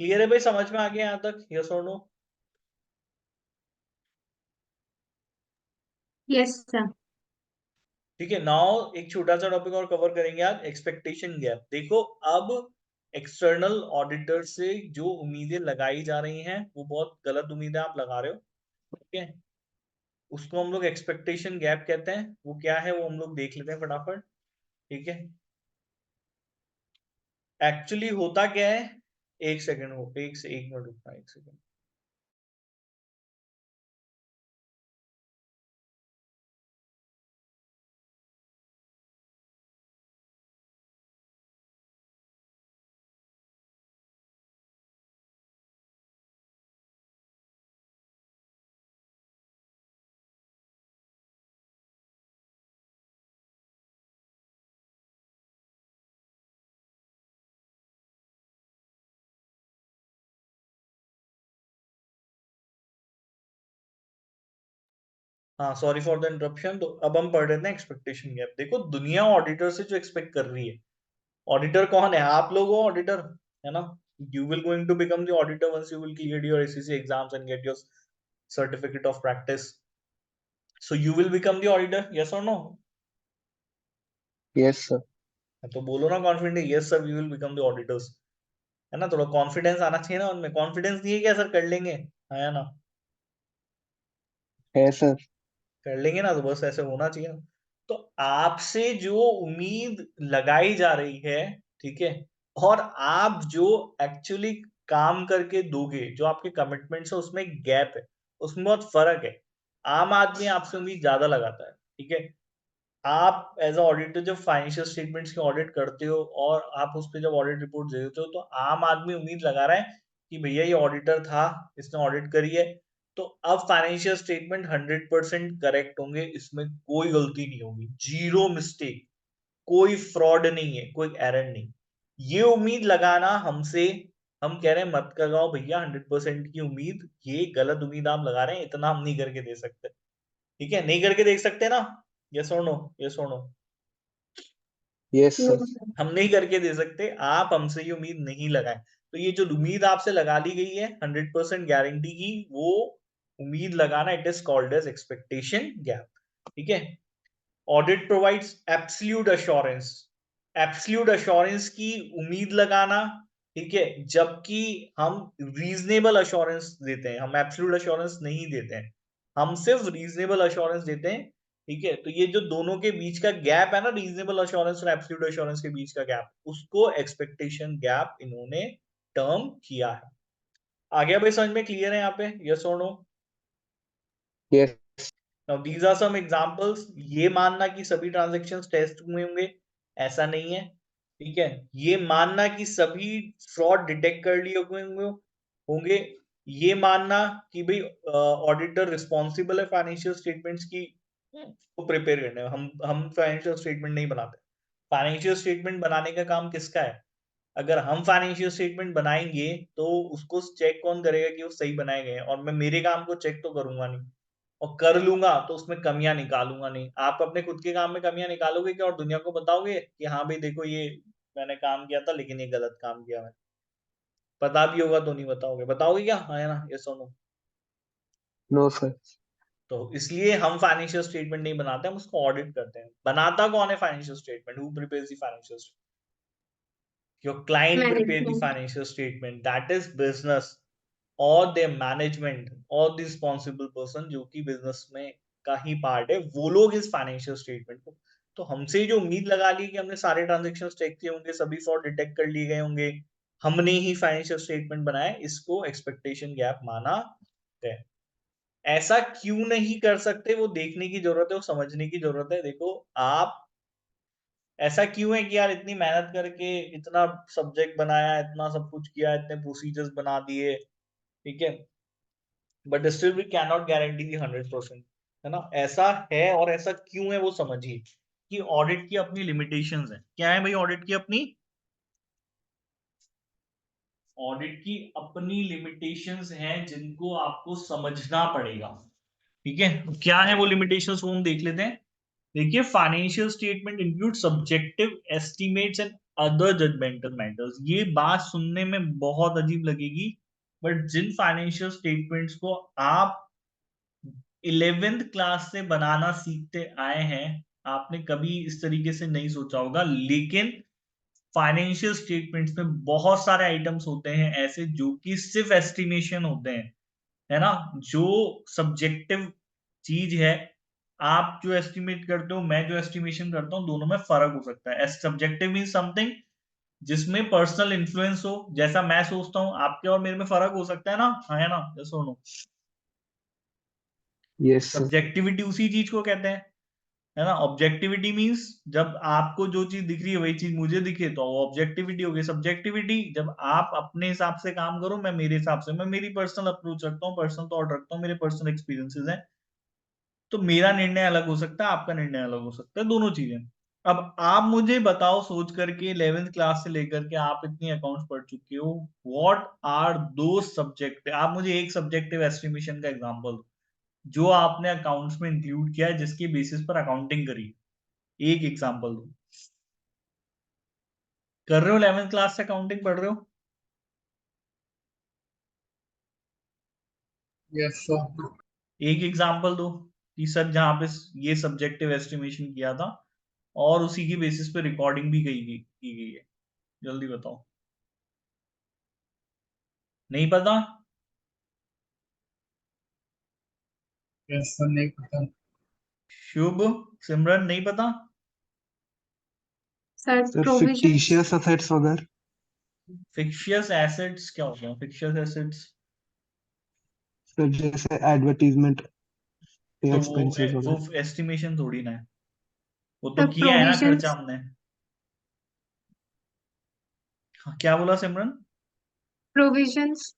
Clear है भाई? समझ में आ गया यहाँ तक? यस और नो? Yes sir. ठीक है, नाउ एक छोटा सा टॉपिक और कवर करेंगे आज, एक्सपेक्टेशन गैप। देखो, अब एक्सटर्नल ऑडिटर से जो उम्मीदें लगाई जा रही हैं वो बहुत गलत उम्मीदें आप लगा रहे हो। ठीक है, उसको हम लोग एक्सपेक्टेशन गैप कहते हैं। वो क्या है वो हम लोग देख लेते हैं फटाफट। ठीक है, एक्चुअली होता क्या है, एक सेकंड हो, एक मिनट रुकना, एक सेकंड। हाँ, सॉरी फॉर द इंटरप्शन। तो अब हम पढ़ रहे थे एक्सपेक्टेशन गैप। देखो, दुनिया ऑडिटर से जो एक्सपेक्ट कर रही है, ऑडिटर कौन है? आप लोग हो ऑडिटर, है ना? You will going to become the auditor once you will clear your SCC exams and get your certificate of practice. So you will become the auditor, yes और नो? Yes, sir. तो बोलो ना confident, yes sir we will become the auditors. है ना? थोड़ा confidence आना चाहिए ना उनमें। कॉन्फिडेंस नहीं है क्या सर, कर लेंगे? है ना? Yes, sir. कर लेंगे ना, तो बस ऐसे होना चाहिए ना। तो आपसे जो उम्मीद लगाई जा रही है, ठीक है, और आप जो एक्चुअली काम करके दोगे, जो आपके कमिटमेंट्स है उसमें गैप है, उसमें बहुत फर्क है। आम आदमी आपसे उम्मीद ज्यादा लगाता है, ठीक है। आप एज अ ऑडिटर जब फाइनेंशियल स्टेटमेंट्स की ऑडिट करते हो और आप उस पर जब ऑडिट रिपोर्ट दे देते हो, तो आम आदमी उम्मीद लगा रहा है कि भैया ये ऑडिटर था, इसने ऑडिट करी है, तो अब फाइनेंशियल स्टेटमेंट 100% करेक्ट होंगे, इसमें कोई गलती नहीं होगी, जीरो मिस्टेक, कोई फ्रॉड नहीं है, कोई एरर नहीं। ये उम्मीद लगाना हमसे, हम कह रहे हैं मत लगाओ भैया 100% की उम्मीद, ये गलत उम्मीद आप लगा रहे हैं, इतना हम नहीं करके दे सकते, ठीक है, नहीं करके देख सकते ना, यस और नो, यस और no, Yes, no sir. Sir. हम नहीं करके दे सकते, आप हमसे ये उम्मीद नहीं लगाएं। तो ये जो उम्मीद आपसे लगा ली गई है 100% गारंटी की, वो उम्मीद लगाना, it is called as expectation gap, ठीक है। Audit provides absolute assurance, absolute assurance की उम्मीद लगाना, ठीक है, जबकि हम रीजनेबल अश्योरेंस देते हैं, हम एब्सोल्यूट अश्योरेंस नहीं देते हैं, हम सिर्फ रीजनेबल अश्योरेंस देते हैं, ठीक है। तो ये जो दोनों के बीच का गैप है ना, रीजनेबल अश्योरेंस और एब्सोल्यूट अश्योरेंस के बीच का गैप, उसको एक्सपेक्टेशन गैप इन्होंने टर्म किया है। आ गया भाई समझ में, क्लियर है यहाँ पे, यस और no? Yes. Now these are some examples। ये मानना कि सभी ट्रांजेक्शन्स टेस्ट हुए होंगे, ऐसा नहीं है, ठीक है। ये मानना कि सभी फ्रॉड डिटेक्ट कर लिए होंगे, ये मानना कि भाई ऑडिटर रिस्पॉन्सिबल है फाइनेंशियल स्टेटमेंट्स की को प्रिपेयर करने में, हम फाइनेंशियल स्टेटमेंट नहीं बनाते। फाइनेंशियल स्टेटमेंट बनाने का काम किसका है? अगर हम फाइनेंशियल स्टेटमेंट बनाएंगे तो उसको चेक कौन करेगा कि वो सही बनाए गए हैं, और मैं मेरे काम को चेक तो करूंगा नहीं, और कर लूंगा तो उसमें कमियां निकालूंगा नहीं। आप अपने खुद के काम में कमियां निकालोगे क्या और दुनिया को बताओगे कि हाँ भाई देखो ये मैंने काम किया था लेकिन ये गलत काम किया मैंने? पता भी होगा तो नहीं बताओगे, बताओगे क्या, हाँ या ना, ये सुनो। No, sir. तो इसलिए हम फाइनेंशियल स्टेटमेंट नहीं बनाते, हम उसको ऑडिट करते हैं। बनाता कौन है financial statement? Who prepares the financial statement? Your client prepare the management. Financial statement, that is business और their मैनेजमेंट और the responsible person जो कि बिजनेस में का ही पार्ट है, वो लोग इस फाइनेंशियल स्टेटमेंट को, तो हमसे जो उम्मीद लगा ली कि हमने सारे ट्रांजेक्शन चेक किए होंगे, सभी फ्रॉड डिटेक्ट कर लिए गए होंगे, हमने ही फाइनेंशियल स्टेटमेंट बनाया, इसको एक्सपेक्टेशन गैप माना है। ऐसा क्यों नहीं कर सकते वो देखने की जरूरत है, वो समझने की जरूरत है। देखो आप, ऐसा क्यों है कि यार इतनी मेहनत करके इतना सब्जेक्ट बनाया, इतना सब कुछ किया, इतने प्रोसीजर्स बना दिए, ठीक है, but still we cannot guarantee गारंटी दी 100%, है ना? ऐसा है, और ऐसा क्यों है वो समझिए कि ऑडिट की अपनी लिमिटेशंस है। क्या है भाई ऑडिट की अपनी? ऑडिट की अपनी लिमिटेशंस हैं जिनको आपको समझना पड़ेगा, ठीक है। क्या है वो लिमिटेशंस, वो हम देख लेते हैं। देखिए, financial statement include subjective estimates and other judgmental matters. ये बात सुनने में बहुत अजीब लगेगी, बट जिन फाइनेंशियल स्टेटमेंट्स को आप 11th क्लास से बनाना सीखते आए हैं, आपने कभी इस तरीके से नहीं सोचा होगा, लेकिन फाइनेंशियल स्टेटमेंट्स में बहुत सारे आइटम्स होते हैं ऐसे जो कि सिर्फ एस्टिमेशन होते हैं, है ना, जो सब्जेक्टिव चीज है। आप जो एस्टिमेट करते हो, मैं जो एस्टिमेशन करता हूँ, दोनों में फर्क हो सकता है। सब्जेक्टिव मीन समथिंग जिसमें पर्सनल इन्फ्लुएंस हो, जैसा मैं सोचता हूँ आपके और मेरे में फर्क हो सकता है ना, हाँ है ना, जैसे सुनो, Yes, sir. सब्जेक्टिविटी उसी चीज को कहते हैं, है ना। ऑब्जेक्टिविटी मींस जब आपको जो चीज दिख रही है वही चीज मुझे दिखे तो वो ऑब्जेक्टिविटी हो गई। सब्जेक्टिविटी जब आप अपने हिसाब से काम करो, मैं मेरे हिसाब से, मैं मेरी पर्सनल अप्रोच रखता हूँ, पर्सनल थॉट रखता हूँ, मेरे पर्सनल एक्सपीरियंसेस हैं, तो मेरा निर्णय अलग हो सकता है, आपका निर्णय अलग हो सकता है, दोनों चीजें। अब आप मुझे बताओ सोच करके, 11th क्लास से लेकर के आप इतनी अकाउंट्स पढ़ चुके हो, व्हाट आर दो सब्जेक्ट, आप मुझे एक सब्जेक्टिव एस्टिमेशन का एग्जांपल दो जो आपने अकाउंट्स में इंक्लूड किया है, जिसके बेसिस पर अकाउंटिंग करी, एक एग्जांपल दो। कर रहे हो 11th क्लास से अकाउंटिंग पढ़ रहे हो? Yes, sir. एक एग्जांपल दो कि सर जहां पे ये सब्जेक्टिव एस्टिमेशन किया था और उसी की बेसिस पे रिकॉर्डिंग भी की गई है, जल्दी बताओ। नहीं पता? Yes, sir. नहीं पता। शुभ, सिमरन नहीं पता? Sir sir provisions, fictitious assets वगैरह, फिक्शियस एसेट्स क्या होते हैं? फिक्शियस एसेट्स सर जैसे एडवर्टीजमेंट तो एक्सपेंसेस वो वगैरह। एस्टिमेशन थोड़ी ना है, वो तो सर किया है ना खर्चा प्रोविजंस, हमने। हाँ, क्या बोला सिमरन? प्रोविजंस।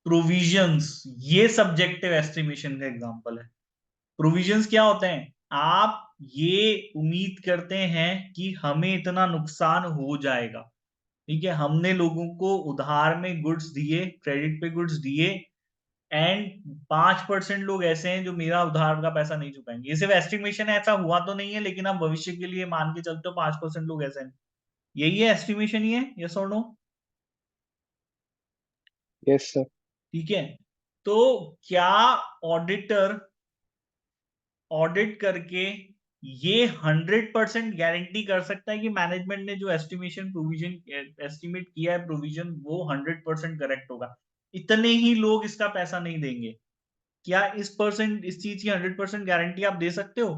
प्रोविजंस, ये सब्जेक्टिव एस्टिमेशन का एग्जांपल है। प्रोविजंस क्या होते हैं? आप ये उम्मीद करते हैं कि हमें इतना नुकसान हो जाएगा, ठीक है, हमने लोगों को उधार में गुड्स दिए, क्रेडिट पे गुड्स दिए, एंड 5% लोग ऐसे हैं जो मेरा उधार का पैसा नहीं चुकाएंगे। ये सिर्फ एस्टिमेशन है, ऐसा हुआ तो नहीं है, लेकिन आप भविष्य के लिए मान के चलते हो 5% लोग ऐसे हैं। यही है एस्टिमेशन, ही है, यस और नो? Yes sir. ठीक है, तो क्या ऑडिटर ऑडिट करके ये 100% गारंटी कर सकता है कि मैनेजमेंट ने जो एस्टिमेशन प्रोविजन एस्टिमेट किया है प्रोविजन वो 100% करेक्ट होगा? इतने ही लोग इसका पैसा नहीं देंगे। क्या इस चीज की 100% गारंटी आप दे सकते हो?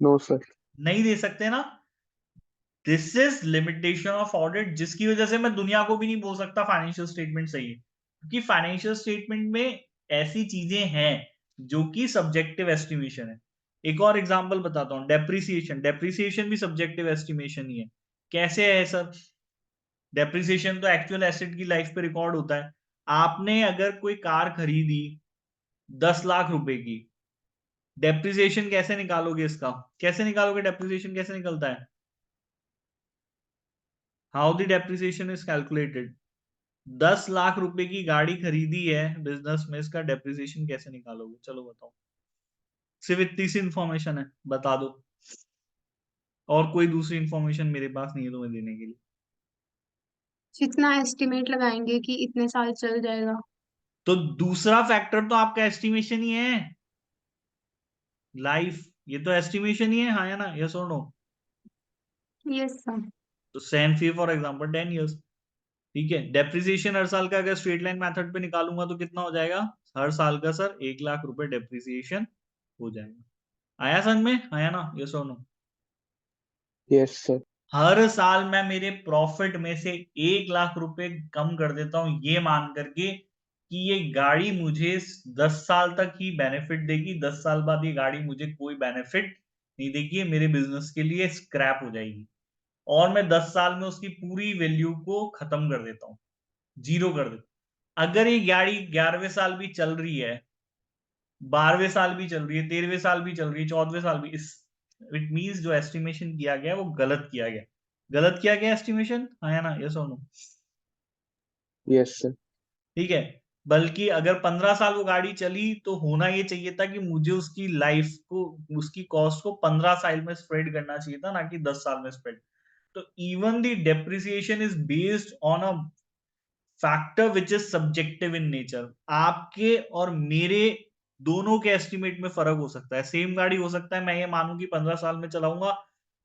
No sir. नहीं दे सकते ना। This is limitation of audit, जिसकी वजह से मैं दुनिया को भी नहीं बोल सकता फाइनेंशियल स्टेटमेंट सही है, क्योंकि फाइनेंशियल स्टेटमेंट में ऐसी चीजें हैं जो कि सब्जेक्टिव एस्टिमेशन है। एक और एग्जांपल बताता हूं, डेप्रिसिएशन। डेप्रिसिएशन भी सब्जेक्टिव एस्टिमेशन ही है। कैसे है सर? डेप्रिसिएशन तो एक्चुअल एसेट की लाइफ पे रिकॉर्ड होता है। आपने अगर कोई कार खरीदी 10 लाख रुपए की, डेप्रिसिएशन कैसे निकालोगे? इसका कैसे निकालोगे? डेप्रिसिएशन कैसे निकलता है? How the depreciation is calculated? 10 lakh रुपए की गाड़ी खरीदी है बिजनेस में, इसका डेप्रिसिएशन कैसे निकालोगे? चलो बताओ। सिर्फ इतनी सी इंफॉर्मेशन है, बता दो। और कोई दूसरी इंफॉर्मेशन मेरे पास नहीं है तुम्हें देने के लिए। जितना एस्टिमेट लगाएंगे कि इतने साल चल जाएगा। तो दूसरा फैक्टर तो आपका एस्टिमेशन ही है, लाइफ। ये तो एस्टिमेशन ही है, हाँ या ना, यस और नो? Yes sir. तो सैन फी फॉर एग्जांपल 10 years, ठीक है। डेप्रिसिएशन हर साल का अगर स्ट्रेट लाइन मेथड पे निकालूंगा तो कितना हो जाएगा? हर साल का सर 1 लाख रुपए डेप्रिसिएशन हो जाएगा। आया समझ में? आया ना, यस और नो? Yes sir. हर साल मैं मेरे प्रॉफिट में से 1 लाख रुपए कम कर देता हूं, ये मान करके कि ये गाड़ी मुझे 10 साल तक ही बेनिफिट देगी, 10 साल बाद ये गाड़ी मुझे कोई बेनिफिट नहीं देगी, ये मेरे बिजनेस के लिए स्क्रैप हो जाएगी, और मैं 10 साल में उसकी पूरी वैल्यू को खत्म कर देता हूँ, जीरो कर देता हूं। अगर ये गाड़ी 11वें साल भी चल रही है, 12वें साल भी चल रही है, 13वें साल भी चल रही है, 14वें साल भी, इस इट मींस जो एस्टिमेशन किया गया वो गलत किया गया। गलत किया गया एस्टिमेशन, हाँ या ना, यस और नो? Yes sir. ठीक है। बल्कि अगर 15 साल वो गाड़ी चली तो होना ये चाहिए था कि मुझे उसकी लाइफ को, उसकी कॉस्ट को 15 साल में स्प्रेड करना चाहिए था, ना कि 10 साल में स्प्रेड। तो even the depreciation is based on a factor which is subjective in nature. आपके और मेरे दोनों के एस्टिमेट में फर्क हो सकता है। सेम गाड़ी हो सकता है मैं ये मानूं कि 15 साल में चलाऊंगा,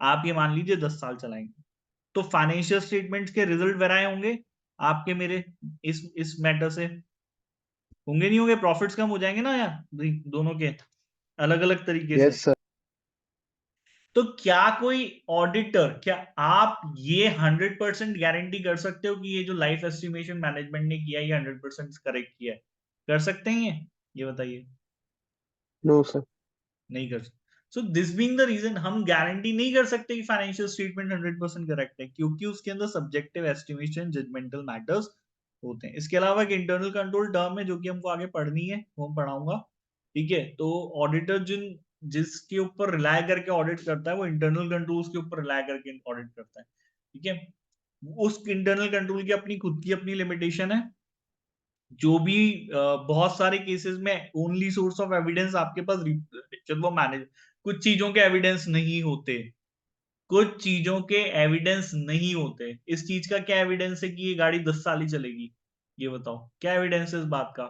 आप ये मान लीजिए 10 साल चलाएंगे। तो फाइनेंशियल स्टेटमेंट्स के रिजल्ट वेराए होंगे आपके मेरे, इस मैटर से होंगे नहीं होंगे? प्रॉफिट्स कम हो जाएंगे ना यार, दोनों के अलग अलग तरीके से। Yes sir. तो क्या कोई ऑडिटर, क्या आप ये 100% गारंटी कर सकते हो कि ये जो लाइफ एस्टिमेशन मैनेजमेंट ने किया ये 100% करेक्ट किया है? कर सकते हैं ये बताइए? No sir. नहीं कर सकते। So this being the reason हम गारंटी नहीं कर सकते कि फाइनेंशियल स्टेटमेंट 100% करेक्ट है, क्योंकि उसके अंदर सब्जेक्टिव एस्टिमेशन, जजमेंटल मैटर्स होते हैं। इसके अलावा एक इंटरनल कंट्रोल टर्म है जो कि हमको आगे पढ़नी है, वो हम पढ़ाऊंगा, ठीक है। तो ऑडिटर जिसके ऊपर रिलाय करके ऑडिट करता है वो इंटरनल कंट्रोल्स के ऊपर रिलाय करके ऑडिट करता है, ठीक है। उस इंटरनल कंट्रोल की अपनी खुद की अपनी लिमिटेशन है। जो भी बहुत सारे केसेस में ओनली सोर्स ऑफ एविडेंस आपके पास जब वो मैनेज, कुछ चीजों के एविडेंस नहीं होते, कुछ चीजों के एविडेंस नहीं होते। इस चीज का क्या एविडेंस है कि ये गाड़ी 10 साल ही चलेगी? ये बताओ, क्या एविडेंस है इस बात का?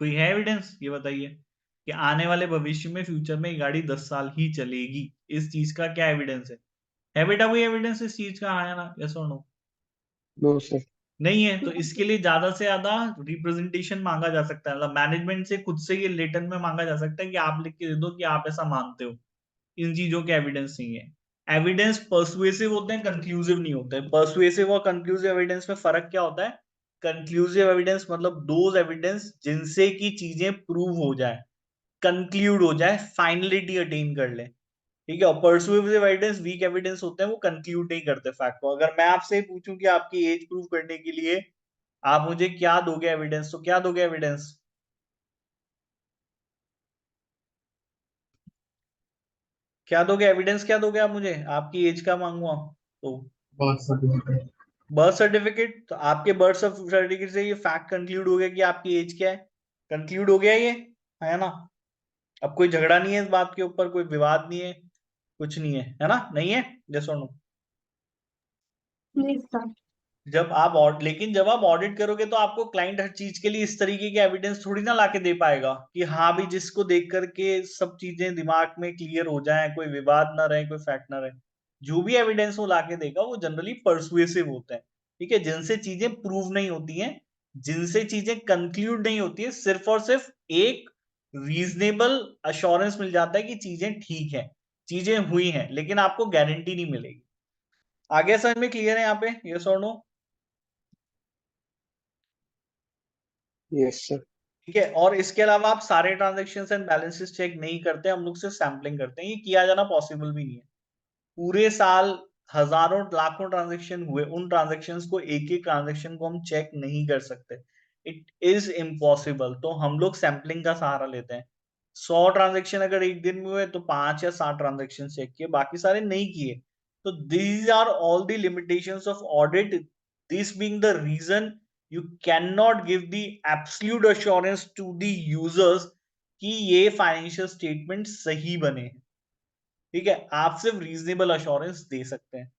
कोई है एविडेंस? ये बताइए कि आने वाले भविष्य में, फ्यूचर में ये गाड़ी 10 साल ही चलेगी, इस चीज का क्या एविडेंस है? बेटा कोई एविडेंस इस चीज का, आया ना, यस और नो? No sir. नहीं है, तो इसके लिए ज्यादा से ज्यादा रिप्रेजेंटेशन मांगा जा सकता है, मतलब मैनेजमेंट से खुद से ये लेटर में मांगा जा सकता है कि आप लिख के दे दो कि आप ऐसा मानते हो। इन चीजों के एविडेंस नहीं है। एविडेंस पर्सुएसिव होते हैं, कंक्लूसिव नहीं होते। पर्सुएसिव और कंक्लूसिव एविडेंस में फर्क क्या होता है? कंक्लूसिव एविडेंस मतलब दोज एविडेंस जिनसे की चीजें प्रूव हो जाए, कंक्लूड हो जाए, फाइनलिटी अटेन कर ले, ठीक है। और पर्सुएसिव एविडेंस वीक एविडेंस होते हैं, वो कंक्लूड नहीं करते फैक्ट को। अगर मैं आपसे पूछूं कि आपकी एज प्रूव करने के लिए आप मुझे क्या दोगे एविडेंस, तो क्या दोगे एविडेंस? क्या दोगे एविडेंस, क्या दोगे आप मुझे? आपकी एज का मांगूंगा तो बर्थ सर्टिफिकेट। Birth certificate. तो आपके बर्थ सर्टिफिकेट से ये फैक्ट कंक्लूड हो गया कि आपकी एज क्या है, कंक्लूड हो गया ये, है ना। अब कोई झगड़ा नहीं है इस बात के ऊपर, कोई विवाद नहीं है, कुछ नहीं है ना, नहीं है। जैसा यस सर। लेकिन जब आप ऑडिट करोगे तो आपको क्लाइंट हर चीज के लिए इस तरीके के एविडेंस थोड़ी ना लाके दे पाएगा कि हाँ भी जिसको देख करके सब चीजें दिमाग में क्लियर हो जाएं, कोई विवाद ना रहे, कोई फैक्ट ना रहे। जो भी एविडेंस वो लाके देगा वो जनरली परसुएसिव होता है, ठीक है। जिनसे चीजें प्रूव नहीं होती हैं, जिनसे चीजें कंक्लूड नहीं होती है, सिर्फ और सिर्फ एक रीजनेबल अश्योरेंस मिल जाता है कि चीजें ठीक है, चीजें हुई हैं, लेकिन आपको गारंटी नहीं मिलेगी। आगे समझ में क्लियर है यहाँ पे, यस और नो? Yes, sir. ठीक है। और इसके अलावा आप सारे ट्रांजेक्शन्स एंड बैलेंसेस चेक नहीं करते, हम लोग सिर्फ सैम्पलिंग करते हैं। ये किया जाना पॉसिबल भी नहीं है। पूरे साल हजारों लाखों ट्रांजेक्शन हुए, उन ट्रांजेक्शन्स को एक एक ट्रांजेक्शन को हम चेक नहीं कर सकते, इट इज इम्पॉसिबल। तो हम लोग सैम्पलिंग का सहारा लेते हैं। 100 ट्रांजेक्शन अगर एक दिन में हुए तो 5 या 7 ट्रांजेक्शन चेक किए, बाकी सारे नहीं किए। तो these are all the limitations of audit, this being the reason you cannot give the absolute assurance to the users कि ये फाइनेंशियल स्टेटमेंट सही बने, ठीक है। आप सिर्फ रीजनेबल अश्योरेंस दे सकते हैं।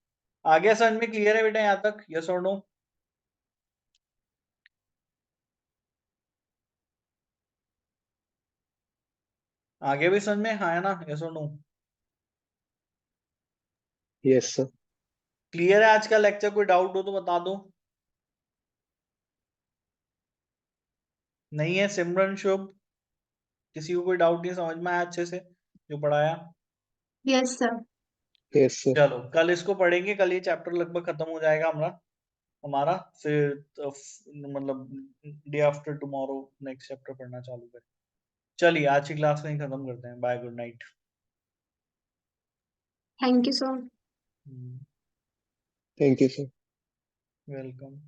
आगे समझ में क्लियर है बेटा यहां तक, यस और नो? आगे भी समझ में हाँ है ना, यस और नो? Yes, sir. क्लियर है आज का लेक्चर? कोई डाउट हो तो बता दो। नहीं है? सिमरन, शुभ, किसी को कोई डाउट नहीं, समझ में आया अच्छे से जो पढ़ाया? Yes sir. Yes, sir. चलो कल इसको पढ़ेंगे, कल ये चैप्टर लगभग खत्म हो जाएगा हमारा हमारा फिर मतलब day after tomorrow next chapter पढ़ना चालू करें। चलिए आज की क्लास में ही खत्म करते हैं। Bye, good night. Thank you sir. Thank you, sir. Welcome.